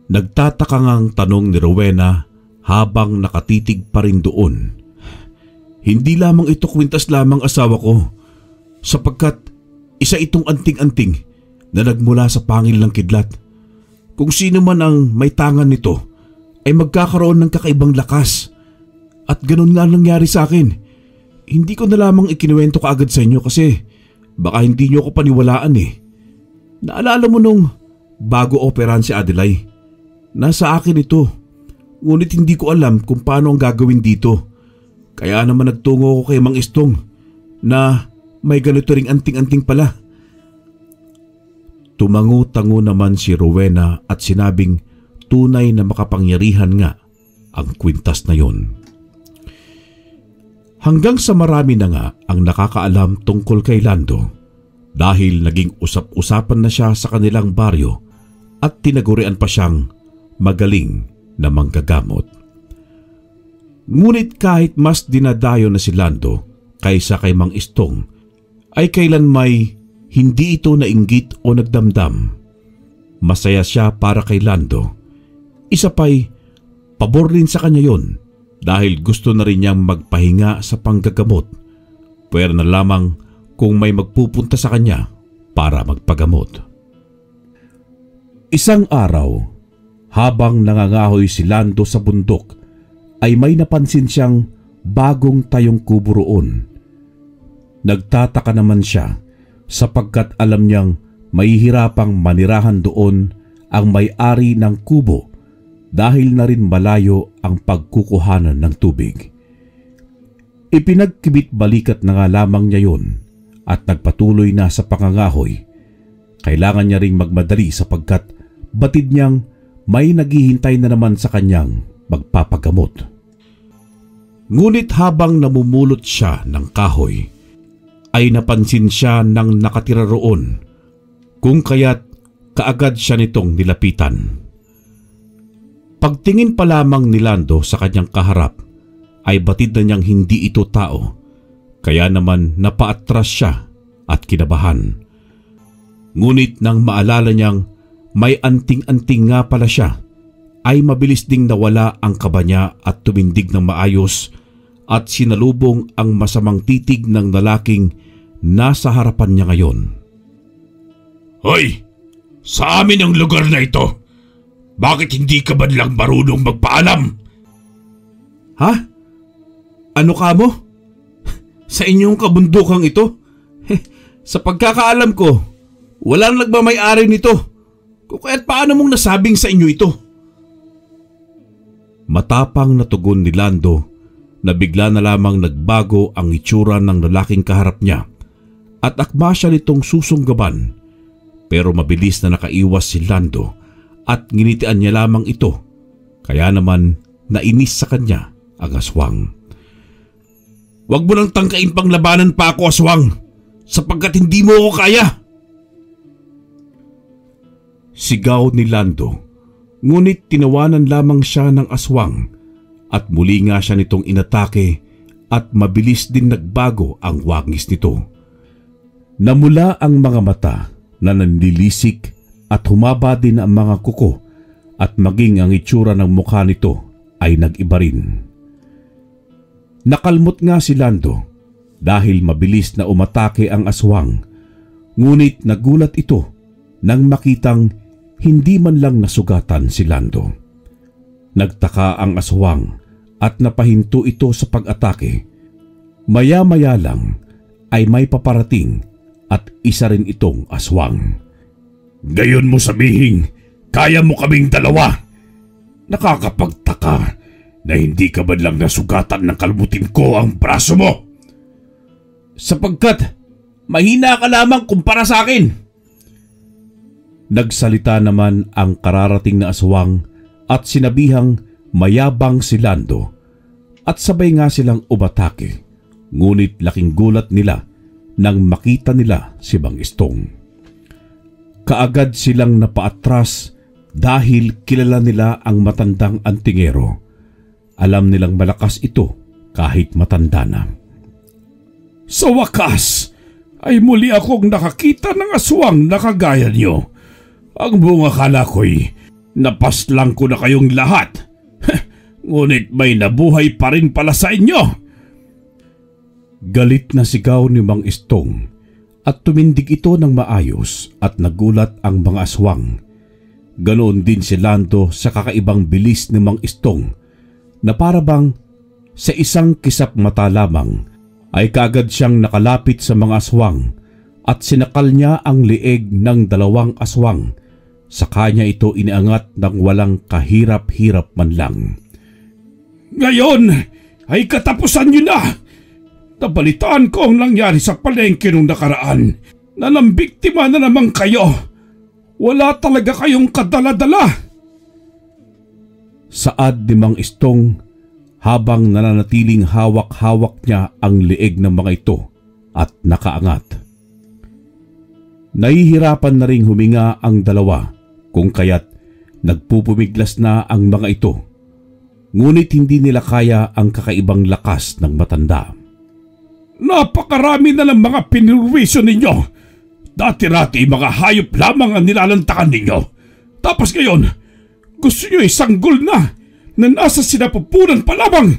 Nagtataka ngang tanong ni Rowena habang nakatitig pa rin doon. Hindi lamang ito kwintas lamang, asawa ko, sapagkat isa itong anting-anting na nagmula sa pangil ng kidlat. Kung sino man ang may tangan nito ay magkakaroon ng kakaibang lakas. At ganun nga nangyari sa akin. Hindi ko na lamang ikinuwento kaagad sa inyo kasi baka hindi nyo ako paniwalaan eh. Naalala mo nung bago operahan si Adelay? Nasa akin ito, ngunit hindi ko alam kung paano ang gagawin dito. Kaya naman nagtungo ko kay Mang Istong na may ganito ring anting-anting pala. Tumango-tango naman si Rowena at sinabing tunay na makapangyarihan nga ang kwintas na yon. Hanggang sa marami na nga ang nakakaalam tungkol kay Lando dahil naging usap-usapan na siya sa kanilang baryo at tinagurian pa siyang magaling na manggagamot. Ngunit kahit mas dinadayo na si Lando kaysa kay Mang Istong, ay kailan may hindi ito nainggit o nagdamdam. Masaya siya para kay Lando. Isa pa'y pabor rin sa kanya yon dahil gusto na rin niyang magpahinga sa panggagamot. Pwera na lamang kung may magpupunta sa kanya para magpagamot. Isang araw, habang nangangahoy si Lando sa bundok, ay may napansin siyang bagong tayong kubo roon. Nagtataka naman siya sapagkat alam niyang mahihirapang manirahan doon ang may-ari ng kubo dahil na rin malayo ang pagkukuhanan ng tubig. Ipinagkibit balikat na nga lamang niya yun at nagpatuloy na sa pangangahoy. Kailangan niya ring magmadali sapagkat batid niyang may naghihintay na naman sa kanyang magpapagamot. Ngunit habang namumulot siya ng kahoy, ay napansin siya ng nakatira roon, kung kaya't kaagad siya nitong nilapitan. Pagtingin pa lamang ni Lando sa kanyang kaharap, ay batid na niyang hindi ito tao, kaya naman napaatras siya at kinabahan. Ngunit nang maalala niyang may anting-anting nga pala siya, ay mabilis ding nawala ang kaba niya at tumindig ng maayos at sinalubong ang masamang titig ng lalaking nasa harapan niya ngayon. Hoy! Sa amin ang lugar na ito! Bakit hindi ka man lang marunong magpaalam? Ha? Ano ka mo? Sa inyong kabundukang ito? Sa pagkakaalam ko, walang nagmamay-ari nito. Kung kaya't paano mong nasabing sa inyo ito? Matapang na tugon ni Lando na bigla na lamang nagbago ang itsura ng lalaking kaharap niya at akma siya nitong susunggaban, pero mabilis na nakaiwas si Lando at nginitian niya lamang ito, kaya naman nainis sa kanya ang aswang. "Huwag mo nang tangkain pang labanan pa ako, aswang, sapagkat hindi mo ako kaya!" Sigaw ni Lando, ngunit tinawanan lamang siya ng aswang at muli nga siya nitong inatake at mabilis din nagbago ang wangis nito. Namula ang mga mata na nanlilisik at humaba din ang mga kuko at maging ang itsura ng mukha nito ay nag-iba rin. Nakalmot nga si Lando dahil mabilis na umatake ang aswang, ngunit nagulat ito nang makitang hindi man lang nasugatan si Lando. Nagtaka ang aswang at napahinto ito sa pag-atake. Maya-maya lang ay may paparating at isa rin itong aswang. "Gayon mo sabihin, kaya mo kaming dalawa. Nakakapagtaka na hindi ka man lang nasugatan ng kalbutin ko ang braso mo." "Sapagkat mahina ka lamang kumpara sa akin." Nagsalita naman ang kararating na aswang at sinabihang mayabang si Lando at sabay nga silang umatake, ngunit laking gulat nila nang makita nila si Mang Istong. Kaagad silang napaatras dahil kilala nila ang matandang antingero. Alam nilang malakas ito kahit matanda na. "Sa wakas ay muli akong nakakita ng aswang na kagaya niyo. Ang buong akala ko'y napaslang ko na kayong lahat. Ngunit may nabuhay pa rin pala sa inyo." Galit na sigaw ni Mang Istong at tumindig ito ng maayos at nagulat ang mga aswang. Ganoon din si Lando sa kakaibang bilis ni Mang Istong na parabang sa isang kisap mata lamang ay kaagad siyang nakalapit sa mga aswang at sinakal niya ang lieg ng dalawang aswang. Sa kanya ito iniangat ng walang kahirap-hirap man lang. "Ngayon ay katapusan niyo na! Nabalitaan ko ang nangyari sa palengke nung nakaraan na nambiktima na naman kayo. Wala talaga kayong kadala-dala." Saad ni Mang Istong habang nananatiling hawak-hawak niya ang lieg ng mga ito at nakaangat. Nahihirapan na ring huminga ang dalawa kung kaya't nagpupumiglas na ang mga ito, ngunit hindi nila kaya ang kakaibang lakas ng matanda. "Napakarami na ng mga pinirwisyo ninyo. Dati-rati mga hayop lamang ang nilalantakan ninyo. Tapos ngayon, gusto nyo isanggol na nasa sinapupunan pa lamang.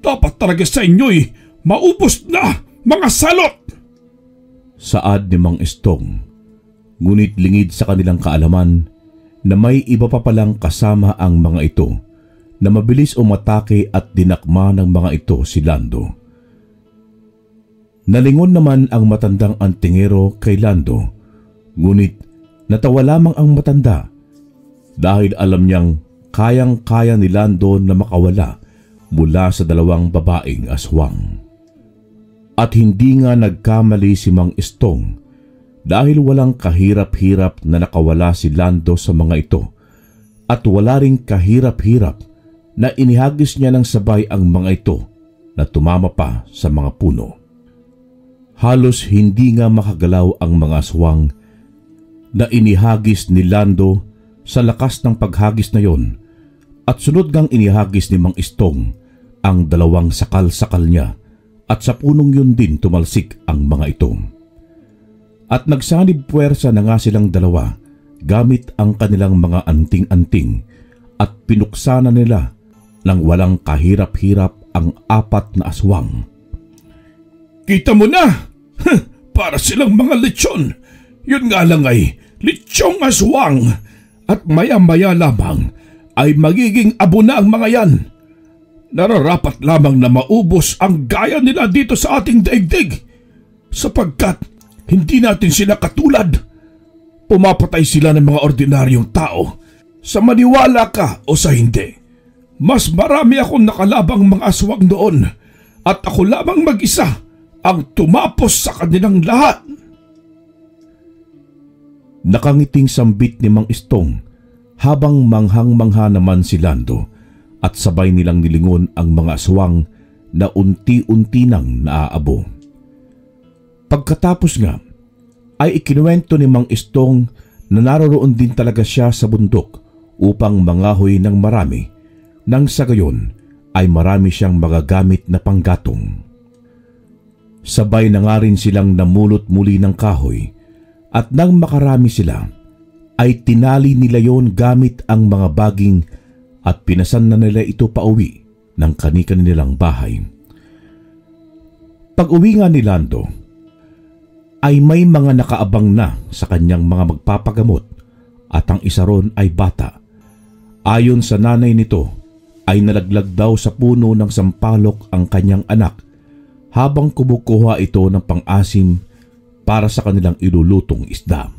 Dapat talaga sa inyo'y maubos na, mga salot!" Saad ni Mang Istong, ngunit lingid sa kanilang kaalaman na may iba pa palang kasama ang mga ito na mabilis umatake at dinakma ng mga ito si Lando. Nalingon naman ang matandang antingero kay Lando, ngunit natawa lamang ang matanda dahil alam niyang kayang-kaya ni Lando na makawala mula sa dalawang babaeng aswang. At hindi nga nagkamali si Mang Istong dahil walang kahirap-hirap na nakawala si Lando sa mga ito at wala ring kahirap-hirap na inihagis niya ng sabay ang mga ito na tumama pa sa mga puno. Halos hindi nga makagalaw ang mga aswang na inihagis ni Lando sa lakas ng paghagis na yon at sunod ngang inihagis ni Mang Istong ang dalawang sakal-sakal niya at sa punong yun din tumalsik ang mga ito. At nagsanib puwersa na nga silang dalawa gamit ang kanilang mga anting-anting at pinuksana nila nang walang kahirap-hirap ang apat na aswang. "Kita mo na! Para silang mga lechon. Yun nga lang ay lechong aswang. At maya-maya lamang ay magiging abo na ang mga yan. Nararapat lamang na maubos ang gaya nila dito sa ating daigdig, sapagkat hindi natin sila katulad. Pumapatay sila ng mga ordinaryong tao, sa maniwala ka o sa hindi. Mas marami akong nakalabang mga aswang noon at ako lamang mag-isa ang tumapos sa kanilang lahat. Nakangiting sambit ni Mang Istong habang manghang-mangha naman si Lando at sabay nilang nilingon ang mga aswang na unti-unti nang naaabo. Pagkatapos nga ay ikinuwento ni Mang Istong na naroroon din talaga siya sa bundok upang mangahoy ng marami nang sa gayon ay marami siyang magagamit na panggatong. Sabay na nga rin silang namulot muli ng kahoy at nang makarami sila ay tinali nila yon gamit ang mga baging at pinasan na nila ito pauwi ng kani-kanilang bahay. Pag-uwi nga ni Lando ay may mga nakaabang na sa kanyang mga magpapagamot at ang isa ron ay bata. Ayon sa nanay nito ay nalaglag daw sa puno ng sampalok ang kanyang anak habang kumukuha ito ng pang-asim para sa kanilang ilulutong isda.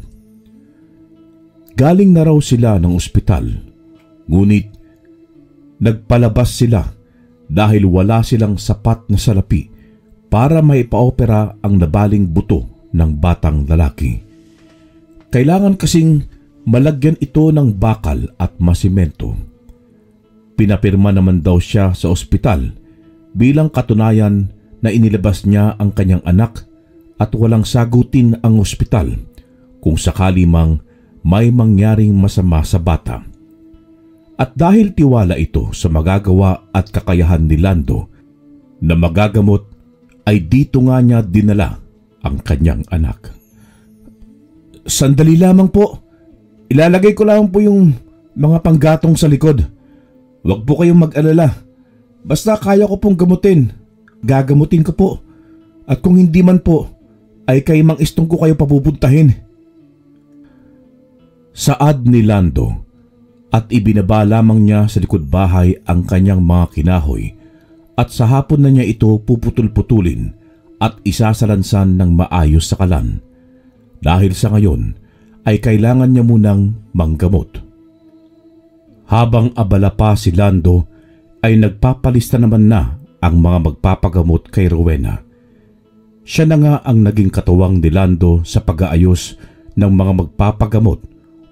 Galing na raw sila ng ospital, ngunit nagpalabas sila dahil wala silang sapat na salapi para maipaopera ang nabaling buto ng batang lalaki. Kailangan kasing malagyan ito ng bakal at masimento. Pinapirma naman daw siya sa ospital bilang katunayan na inilabas niya ang kanyang anak at walang sagutin ang ospital kung sakali mang may mangyaring masama sa bata. At dahil tiwala ito sa magagawa at kakayahan ni Lando na magagamot, ay dito nga niya dinala ang kanyang anak. Sandali lamang po. Ilalagay ko lang po yung mga panggatong sa likod. Huwag po kayong mag-alala. Basta kaya ko pong gamutin. Gagamutin ko po. At kung hindi man po, ay kay Mang Istong ko kayo papupuntahin. Saad ni Lando at ibinaba lamang niya sa likod bahay ang kanyang mga kinahoy at sa hapon na niya ito puputol-putulin at isasalansan ng maayos sa kalan. Dahil sa ngayon ay kailangan niya munang manggamot. Habang abala pa si Lando ay nagpapalista naman na ang mga magpapagamot kay Rowena. Siya na nga ang naging katuwang ni Lando sa pag-aayos ng mga magpapagamot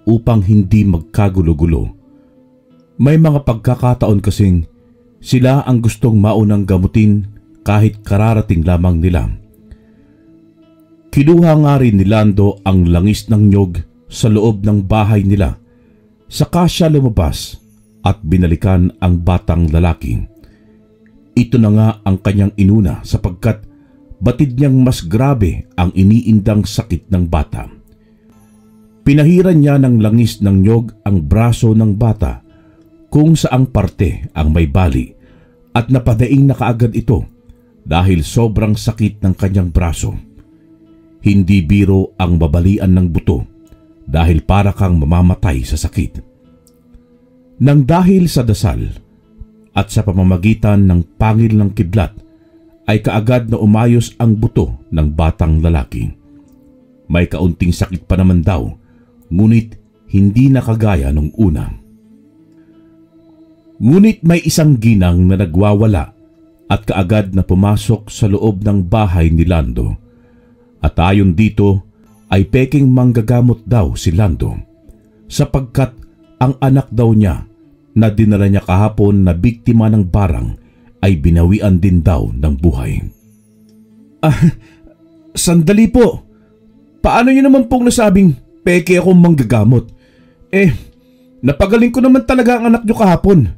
upang hindi magkagulo-gulo. May mga pagkakataon kasing sila ang gustong maunang gamutin kahit kararating lamang nila. Kinuha nga rin ni Lando ang langis ng nyog sa loob ng bahay nila. Saka siya lumabas at binalikan ang batang lalaki. Ito na nga ang kanyang inuna sapagkat batid niyang mas grabe ang iniindang sakit ng bata. Pinahiran niya ng langis ng nyog ang braso ng bata kung saang parte ang may bali at napadaing na kaagad ito dahil sobrang sakit ng kanyang braso. Hindi biro ang babalian ng buto dahil para kang mamamatay sa sakit. Nang dahil sa dasal at sa pamamagitan ng pangil ng kidlat ay kaagad na umayos ang buto ng batang lalaki. May kaunting sakit pa naman daw, ngunit hindi na kagaya nung una. Ngunit may isang ginang na nagwawala at kaagad na pumasok sa loob ng bahay ni Lando. At ayon dito ay peking manggagamot daw si Lando sapagkat ang anak daw niya na dinala niya kahapon na biktima ng barang ay binawian din daw ng buhay. Sandali po. Paano niyo naman pong nasabing peke akong manggagamot? Napagaling ko naman talaga ang anak niyo kahapon.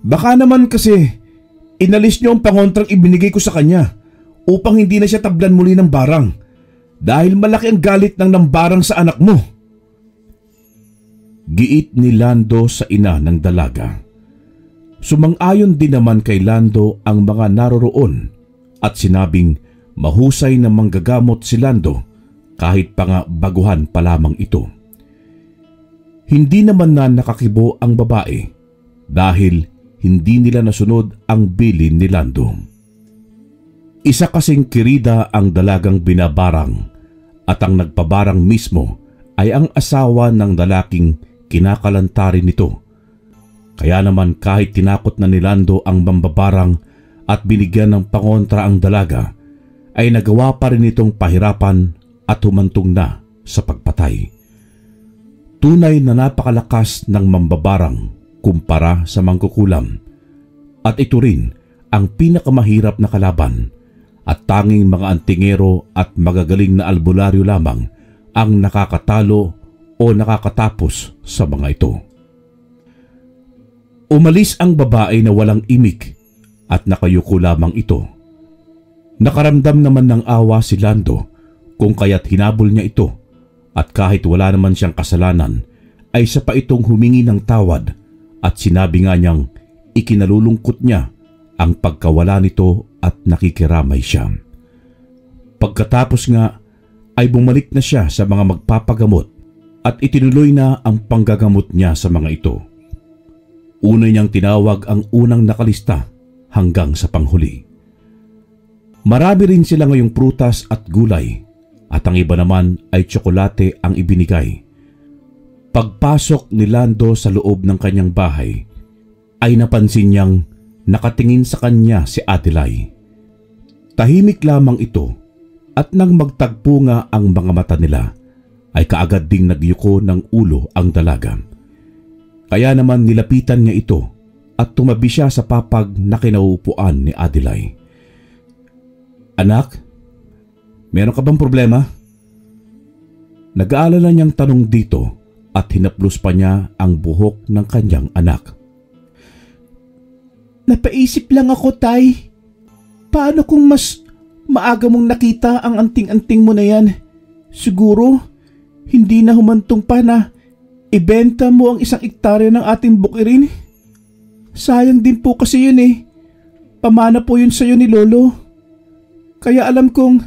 Baka naman kasi inalis niyo ang pangontrang ibinigay ko sa kanya upang hindi na siya tablan muli ng barang dahil malaki ang galit ng nambarang sa anak mo. Giit ni Lando sa ina ng dalaga. Sumang-ayon din naman kay Lando ang mga naroroon at sinabing mahusay na manggagamot si Lando kahit pa nga baguhan pa lamang ito. Hindi naman na nakakibo ang babae dahil hindi nila nasunod ang bilin ni Lando. Isa kasing kirida ang dalagang binabarang at ang nagpabarang mismo ay ang asawa ng lalaking kinakalantarin nito. Kaya naman kahit tinakot na ni Lando ang mambabarang at binigyan ng pangontra ang dalaga, ay nagawa pa rin itong pahirapan at humantong na sa pagpatay. Tunay na napakalakas ng mambabarang kumpara sa mangkukulam, at ito rin ang pinakamahirap na kalaban, at tanging mga antingero at magagaling na albularyo lamang ang nakakatalo o nakakatapos sa mga ito. Umalis ang babae na walang imik at nakayuko lamang ito. Nakaramdam naman ng awa si Lando kung kaya't hinabol niya ito, at kahit wala naman siyang kasalanan ay siya pa itong humingi ng tawad, at sinabi nga niyang ikinalulungkot niya ang pagkawala nito at nakikiramay siya. Pagkatapos nga ay bumalik na siya sa mga magpapagamot at itinuloy na ang panggagamot niya sa mga ito. Una niyang tinawag ang unang nakalista hanggang sa panghuli. Marami rin sila ngayong prutas at gulay, at ang iba naman ay tsokolate ang ibinigay. Pagpasok ni Lando sa loob ng kanyang bahay, ay napansin niyang nakatingin sa kanya si Adelaide. Tahimik lamang ito, at nang magtagpo nga ang mga mata nila, ay kaagad ding nagyuko ng ulo ang dalaga. Kaya naman nilapitan niya ito at tumabi siya sa papag na kinauupuan ni Adelaide. "Anak, meron ka bang problema?" Nag-aalala niyang tanong dito at hinaplos pa niya ang buhok ng kanyang anak. "Napaisip lang ako, Tay. Paano kung mas maaga mong nakita ang anting-anting mo na yan? Siguro, hindi na humantong pa na ibenta mo ang 1 hektarya ng ating bukirin. Sayang din po kasi yun eh. Pamana po yun sa'yo ni Lolo. Kaya alam kong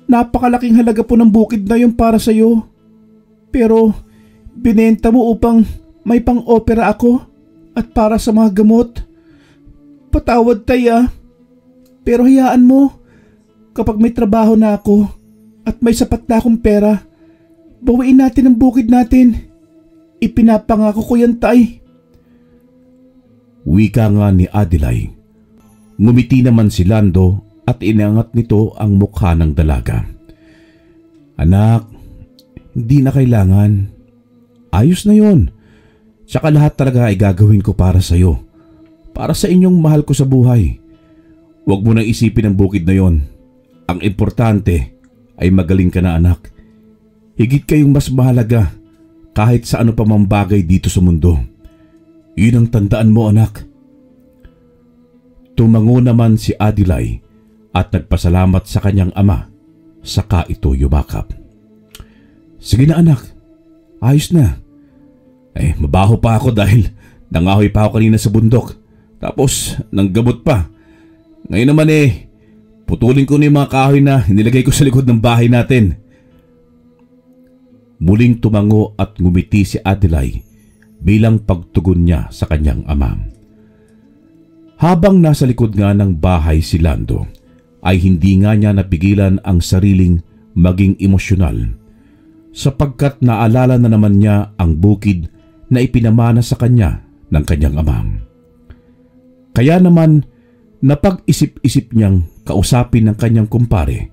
napakalaking halaga po ng bukid na yun para sa'yo. Pero binenta mo upang may pang-opera ako at para sa mga gamot. Patawad, Tay ah. Pero hayaan mo, kapag may trabaho na ako at may sapat na akong pera, bawiin natin ang bukid natin. Ipinapangako ko yan, Tay." Wika nga ni Adelaide. Ngumiti naman si Lando at inangat nito ang mukha ng dalaga. "Anak, hindi na kailangan. Ayos na yon. Tsaka lahat talaga ay gagawin ko para sa'yo. Para sa inyong mahal ko sa buhay. Huwag mo nang isipin ang bukid na yon. Ang importante ay magaling ka na, anak. Higit kayong mas mahalaga kahit sa ano pa mang bagay dito sa mundo. Yun ang tandaan mo, anak." Tumango naman si Adelaide at nagpasalamat sa kanyang ama, saka ito yumakap. "Sige na, anak. Ayos na. Mabaho pa ako dahil nangahoy pa ako kanina sa bundok. Tapos nanggamot pa. Ngayon naman putulin ko na yung mga kahoy na nilagay ko sa likod ng bahay natin." Muling tumango at ngumiti si Adelaide bilang pagtugon niya sa kanyang ama. Habang nasa likod nga ng bahay si Lando, ay hindi nga niya napigilan ang sariling maging emosyonal, sapagkat naalala na naman niya ang bukid na ipinamana sa kanya ng kanyang ama. Kaya naman napag-isip-isip niyang kausapin ng kanyang kumpare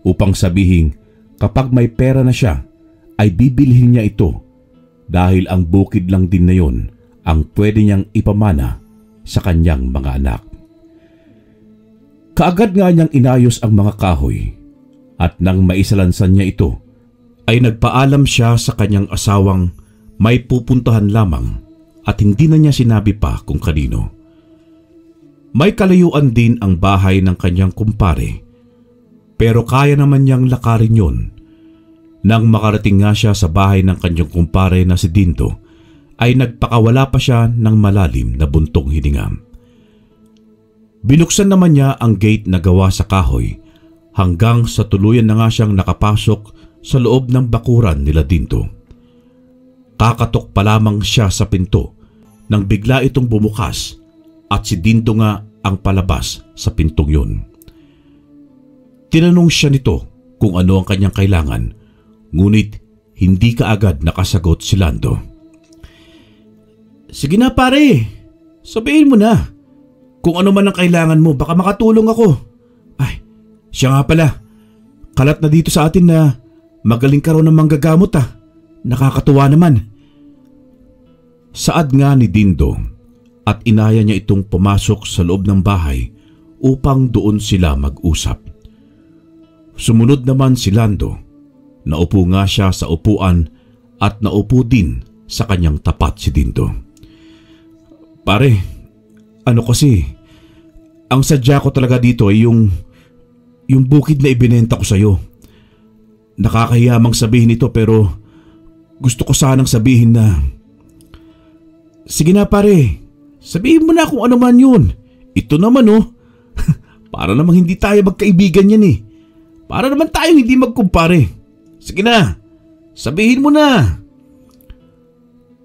upang sabihin kapag may pera na siya ay bibilhin niya ito, dahil ang bukid lang din na yon ang pwede niyang ipamana sa kanyang mga anak. Kaagad nga niyang inayos ang mga kahoy, at nang maisalansan niya ito ay nagpaalam siya sa kanyang asawang may pupuntahan lamang at hindi na niya sinabi pa kung kanino. May kalayuan din ang bahay ng kanyang kumpare, pero kaya naman niyang lakarin yon. Nang makarating nga siya sa bahay ng kanyang kumpare na si Dinto, ay nagpakawala pa siya ng malalim na buntong hininga. Binuksan naman niya ang gate na gawa sa kahoy hanggang sa tuluyan na nga siyang nakapasok sa loob ng bakuran nila Dinto. Kakatok pa lamang siya sa pinto nang bigla itong bumukas at si Dinto nga ang palabas sa pintong yun. Tinanong siya nito kung ano ang kanyang kailangan, ngunit hindi kaagad nakasagot si Lando. "Sige na pare, Sabihin mo na. Kung ano man ang kailangan mo, baka makatulong ako. Ay, siya nga pala. Kalat na dito sa atin na magaling ka raw ng manggagamot ah. Nakakatuwa naman. Saad nga ni Dindo at inaya niya itong pumasok sa loob ng bahay upang doon sila mag-usap. Sumunod naman si Lando. Naupo nga siya sa upuan at naupo din sa kanyang tapat si Dindo. Pare, ano kasi, ang sadya ko talaga dito ay yung bukid na ibinenta ko sa'yo. Nakakahiyamang sabihin ito pero gusto ko sanang sabihin na... Sige na pare, sabihin mo na kung ano man yun. Ito naman oh, para namang hindi tayo magkaibigan yan eh. Para naman tayo hindi magkumpare. Sige na, sabihin mo na.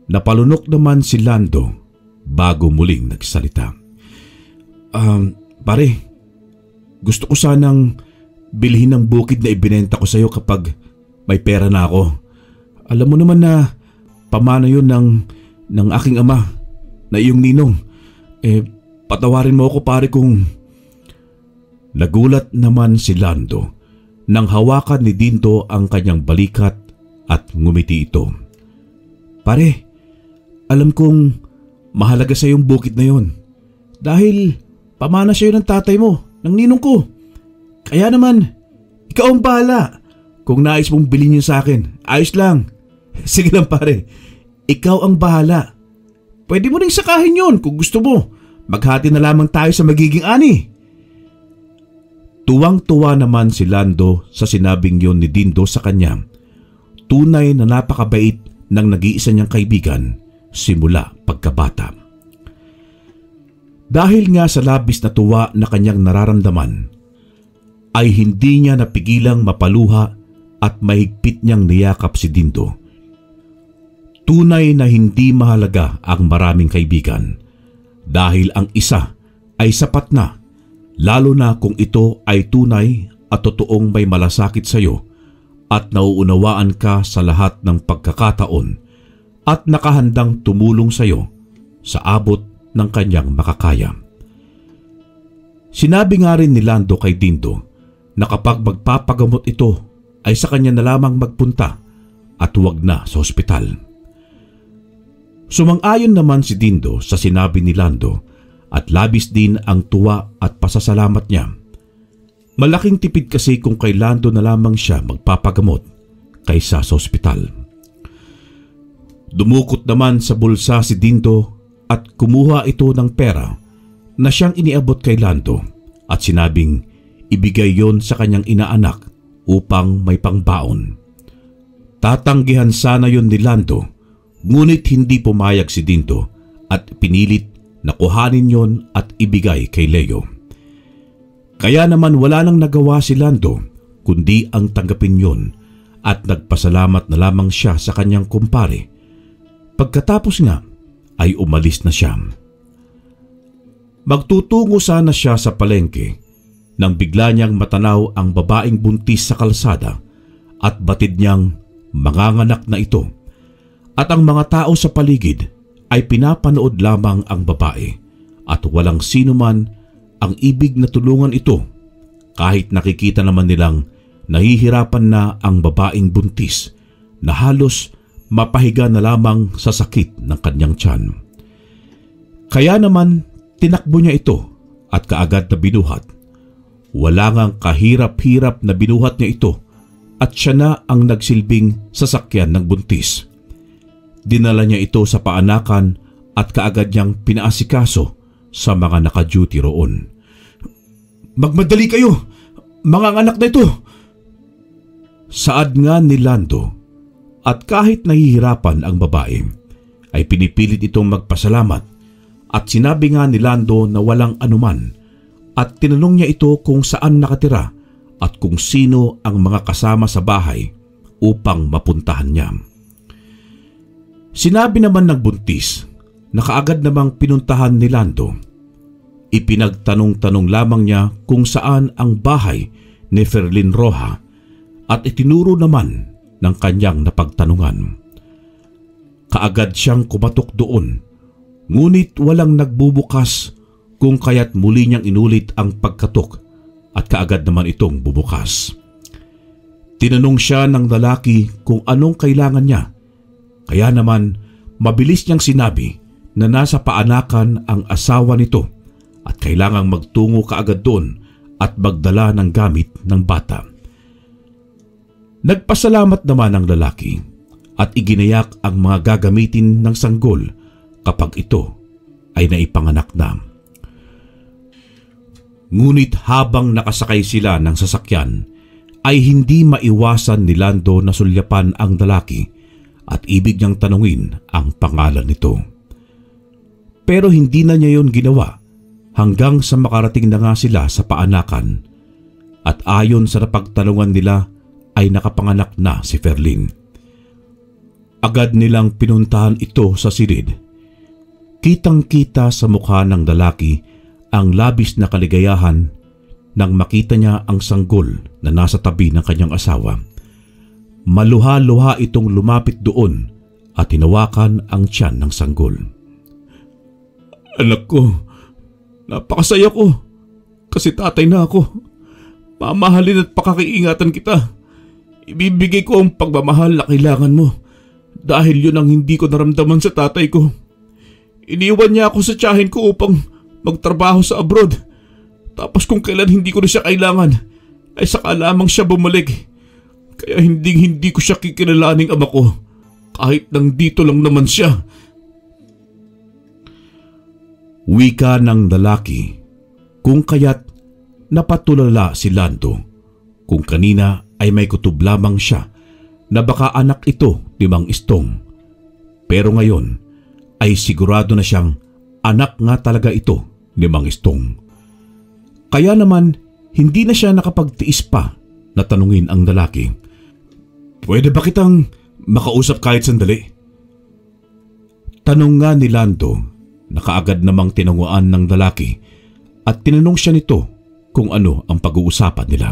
Napalunok naman si Lando bago muling nagsalita. Pare, gusto ko sanang bilhin ng bukid na ibinenta ko sa iyo kapag may pera na ako. Alam mo naman na pamana yun ng aking ama na iyong ninong. Patawarin mo ako pare kung... Nagulat naman si Lando nang hawakan ni Dindo ang kanyang balikat at ngumiti ito. Pare, alam kong mahalaga sa iyong bukid na yon dahil pamana siya ng tatay mo, ng ninong ko. Kaya naman, ikaw ang bahala. Kung nais mong bilhin yun sa akin, ayos lang. Sige lang pare, ikaw ang bahala. Pwede mo rin sakahin yun kung gusto mo. Maghati na lamang tayo sa magiging ani. Tuwang-tuwa naman si Lando sa sinabing yon ni Dindo sa kanya. Tunay na napakabait ng nag-iisa niyang kaibigan simula pagkabata. Dahil nga sa labis na tuwa na kanyang nararamdaman, ay hindi niya napigilang mapaluha at mahigpit niyang niyakap si Dindo. Tunay na hindi mahalaga ang maraming kaibigan dahil ang isa ay sapat na, lalo na kung ito ay tunay at totoong may malasakit sa iyo at nauunawaan ka sa lahat ng pagkakataon at nakahandang tumulong sa iyo sa abot ng kanyang makakaya. Sinabi nga rin ni Lando kay Dindo na kapag magpapagamot ito ay sa kanya na lamang magpunta at huwag na sa ospital. Sumang-ayon naman si Dindo sa sinabi ni Lando at labis din ang tuwa at pasasalamat niya. Malaking tipid kasi kung kay Lando na lamang siya magpapagamot kaysa sa ospital. Dumukot naman sa bulsa si Dindo at kumuha ito ng pera na siyang iniabot kay Lando at sinabing ibigay yon sa kanyang inaanak upang may pangbaon. Tatanggihan sana yon ni Lando, ngunit hindi pumayag si Dindo at pinilit na kuhanin yon at ibigay kay Leo. Kaya naman wala nang nagawa si Lando kundi ang tanggapin yon at nagpasalamat na lamang siya sa kanyang kumpare. Pagkatapos nga ay umalis na siya. Magtutungo sana siya sa palengke nang bigla niyang matanaw ang babaeng buntis sa kalsada at batid niyang manganganak na ito. At ang mga tao sa paligid ay pinapanood lamang ang babae at walang sino man ang ibig na tulungan ito kahit nakikita naman nilang nahihirapan na ang babaeng buntis na halos mapahiga na lamang sa sakit ng kanyang tiyan. Kaya naman tinakbo niya ito at kaagad na binuhat. Wala ngang kahirap-hirap na binuhat niya ito at siya na ang nagsilbing sasakyan ng buntis. Dinala niya ito sa paanakan at kaagad niyang pinaasikaso sa mga naka-duty roon. Magmadali kayo! Mga anak na ito! Saad nga ni Lando at kahit nahihirapan ang babae ay pinipilit itong magpasalamat at sinabi nga ni Lando na walang anuman at tinanong niya ito kung saan nakatira at kung sino ang mga kasama sa bahay upang mapuntahan niya. Sinabi naman ng buntis na kaagad namang pinuntahan ni Lando. Ipinagtanong-tanong lamang niya kung saan ang bahay ni Ferlin Roja at itinuro naman ng kanyang napagtanungan. Kaagad siyang kumatok doon, Ngunit walang nagbubukas kung kaya't muli niyang inulit ang pagkatok at kaagad naman itong bubukas. Tinanong siya ng lalaki kung anong kailangan niya. Kaya naman mabilis niyang sinabi na nasa paanakan ang asawa nito at kailangang magtungo kaagad doon at magdala ng gamit ng bata. Nagpasalamat naman ang lalaki at iginayak ang mga gagamitin ng sanggol kapag ito ay naipanganak na. Ngunit habang nakasakay sila ng sasakyan, ay hindi maiwasan ni Lando na sulyapan ang lalaki at ibig niyang tanungin ang pangalan nito. Pero hindi na niya yon ginawa hanggang sa makarating na nga sila sa paanakan at ayon sa napagtanungan nila ay nakapanganak na si Ferlin. Agad nilang pinuntahan ito sa silid. Kitang-kita sa mukha ng lalaki ang labis na kaligayahan nang makita niya ang sanggol na nasa tabi ng kanyang asawa. Maluha-luha itong lumapit doon at hinawakan ang tiyan ng sanggol. Anak ko, napakasaya ko kasi tatay na ako. Mamahalin at pakakiingatan kita. Ibibigay ko ang pagmamahal na kailangan mo dahil yun ang hindi ko naramdaman sa tatay ko. Iniwan niya ako sa tiyahin ko upang magtrabaho sa abroad. Tapos kung kailan hindi ko na siya kailangan, ay saka lamang siya bumalik. Kaya hindi ko siya kikilalaning ama ko, kahit nang dito lang naman siya. Wika ng lalaki, kung kaya't napatulala si Lando kung kanina ay may kutob lamang siya na baka anak ito ni Mang Istong. Pero ngayon ay sigurado na siyang anak nga talaga ito ni Mang Istong. Kaya naman hindi na siya nakapagtiis pa na tanungin ang lalaki. Pwede ba kitang makausap kahit sandali? Tanong nga ni Lando na kaagad namang tinanguan ng lalaki at tinanong siya nito kung ano ang pag-uusapan nila.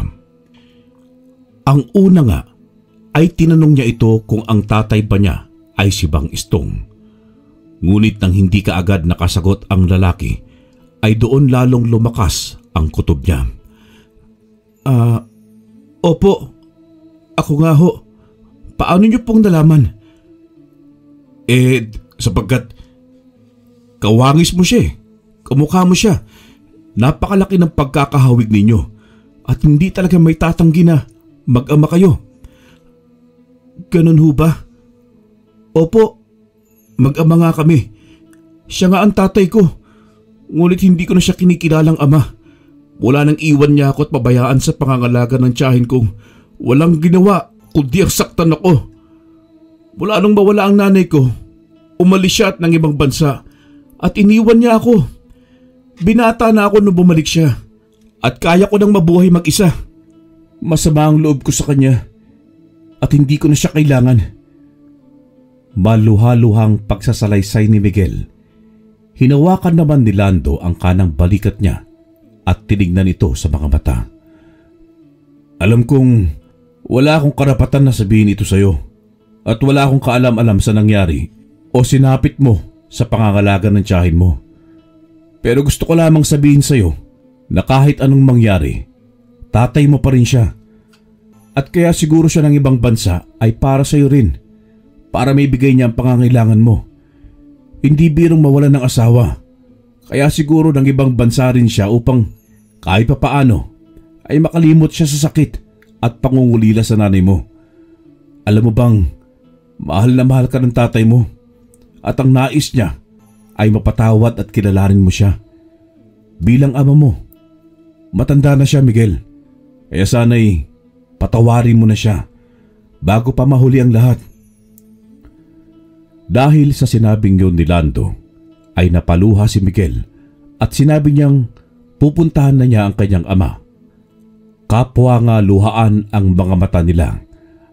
Ang una nga ay tinanong niya ito kung ang tatay ba niya ay si Mang Istong. Ngunit nang hindi kaagad nakasagot ang lalaki ay doon lalong lumakas ang kutob niya. Opo, ako nga ho. Paano niyo pong nalaman? Sapagkat kawangis mo siya kamukha mo siya. Napakalaki ng pagkakahawig ninyo at hindi talaga may tatanggi na mag-ama kayo. Ganun ho ba? Opo, mag-ama nga kami. Siya nga ang tatay ko, ngunit hindi ko na siya kinikilalang ama. Wala nang iwan niya ako at pabayaan sa pangangalaga ng tiyahin kong walang ginawa kundi ang saktan ako. Mula nung mawala ang nanay ko, umalis siya at ng ibang bansa at iniwan niya ako. Binata na ako nung bumalik siya at kaya ko nang mabuhay mag-isa. Masama ang loob ko sa kanya at hindi ko na siya kailangan. Maluha-luhang pagsasalaysay ni Miguel. Hinawakan naman ni Lando ang kanang balikat niya at tinignan ito sa mga mata. Alam kong wala akong karapatan na sabihin ito sa'yo at wala akong kaalam-alam sa nangyari o sinapit mo sa pangangalaga ng tiyahin mo. Pero gusto ko lamang sabihin sa'yo na kahit anong mangyari, tatay mo pa rin siya. At kaya siguro siya ng ibang bansa ay para sa'yo rin, para may bigay niya ang pangangailangan mo. Hindi birong mawalan ng asawa, kaya siguro ng ibang bansa rin siya upang kahit papaano ay makalimot siya sa sakit at pangungulila sa nanay mo. Alam mo bang, mahal na mahal ka ng tatay mo at ang nais niya ay mapatawad at kilalanin mo siya. Bilang ama mo, matanda na siya, Miguel, kaya sana'y patawarin mo na siya bago pa mahuli ang lahat. Dahil sa sinabing yun ni Lando, ay napaluha si Miguel at sinabi niyang pupuntahan na niya ang kanyang ama. Kapwa nga luhaan ang mga mata nila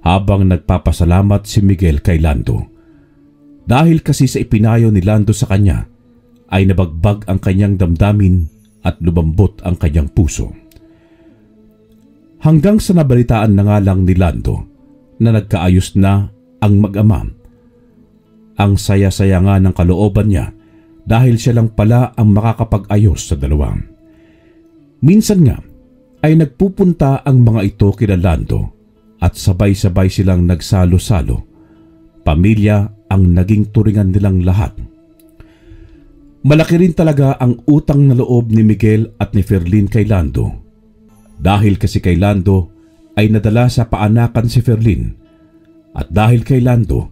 habang nagpapasalamat si Miguel kay Lando. Dahil kasi sa ipinayo ni Lando sa kanya, ay nabagbag ang kanyang damdamin at lumambot ang kanyang puso. Hanggang sa nabalitaan na nga lang ni Lando na nagkaayos na ang mag-ama. Ang saya-saya nga ng kalooban niya dahil siya lang pala ang makakapag-ayos sa dalawa. Minsan nga ay nagpupunta ang mga ito kina Lando at sabay-sabay silang nagsalo-salo. Pamilya ang naging turingan nilang lahat. Malaki rin talaga ang utang na loob ni Miguel at ni Ferlin kay Lando. Dahil kasi kay Lando ay nadala sa paanakan si Ferlin at dahil kay Lando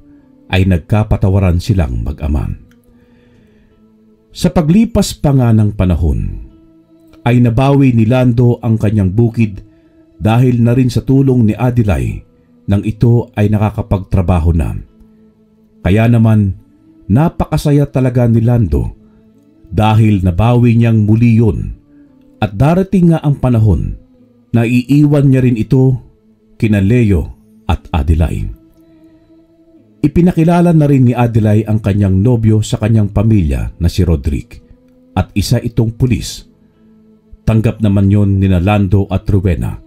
ay nagkapatawaran silang mag-ama. Sa paglipas pa nga ng panahon ay nabawi ni Lando ang kanyang bukid dahil na rin sa tulong ni Adelay nang ito ay nakakapagtrabaho na. Kaya naman napakasaya talaga ni Lando dahil nabawi niyang muli yun at darating nga ang panahon na iiwan niya rin ito kina Leo at Adelay. Ipinakilala na rin ni Adelay ang kanyang nobyo sa kanyang pamilya na si Rodrick at isa itong pulis. Tanggap naman yon ni Lando at Rowena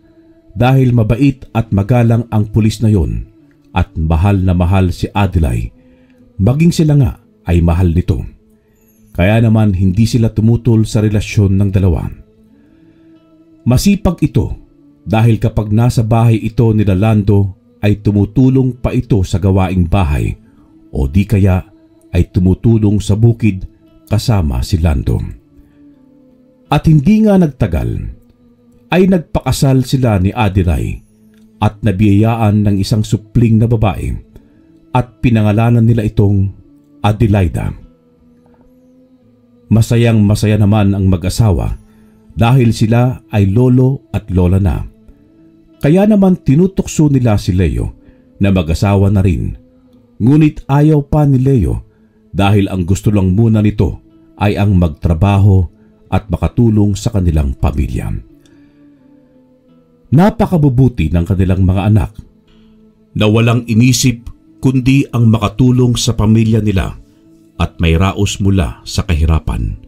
dahil mabait at magalang ang pulis na yon at mahal na mahal si Adelay. Maging sila nga ay mahal nito. Kaya naman hindi sila tumutol sa relasyon ng dalawa. Masipag ito dahil kapag nasa bahay ito ni Lando ay tumutulong pa ito sa gawaing bahay o di kaya ay tumutulong sa bukid kasama si Lando. At hindi nga nagtagal ay nagpakasal sila ni Adelay at nabiyayaan ng isang supling na babae at pinangalanan nila itong Adelaida. Masayang masaya naman ang mag-asawa dahil sila ay lolo at lola na. Kaya naman tinutukso nila si Leo na mag-asawa na rin. Ngunit ayaw pa ni Leo dahil ang gusto lang muna nito ay ang magtrabaho at makatulong sa kanilang pamilya. Napakabubuti ng kanilang mga anak na walang inisip kundi ang makatulong sa pamilya nila at may raos mula sa kahirapan.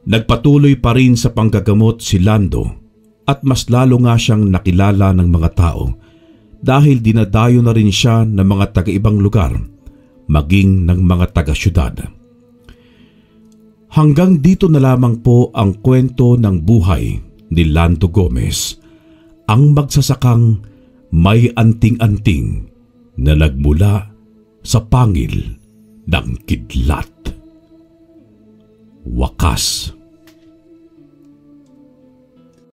Nagpatuloy pa rin sa panggagamot si Lando at mas lalo nga siyang nakilala ng mga tao dahil dinadayo na rin siya ng mga taga-ibang lugar, maging ng mga taga-syudad. Hanggang dito na lamang po ang kwento ng buhay ni Lando Gomez, ang magsasakang may anting-anting na nagmula sa pangil ng kidlat. Wakas.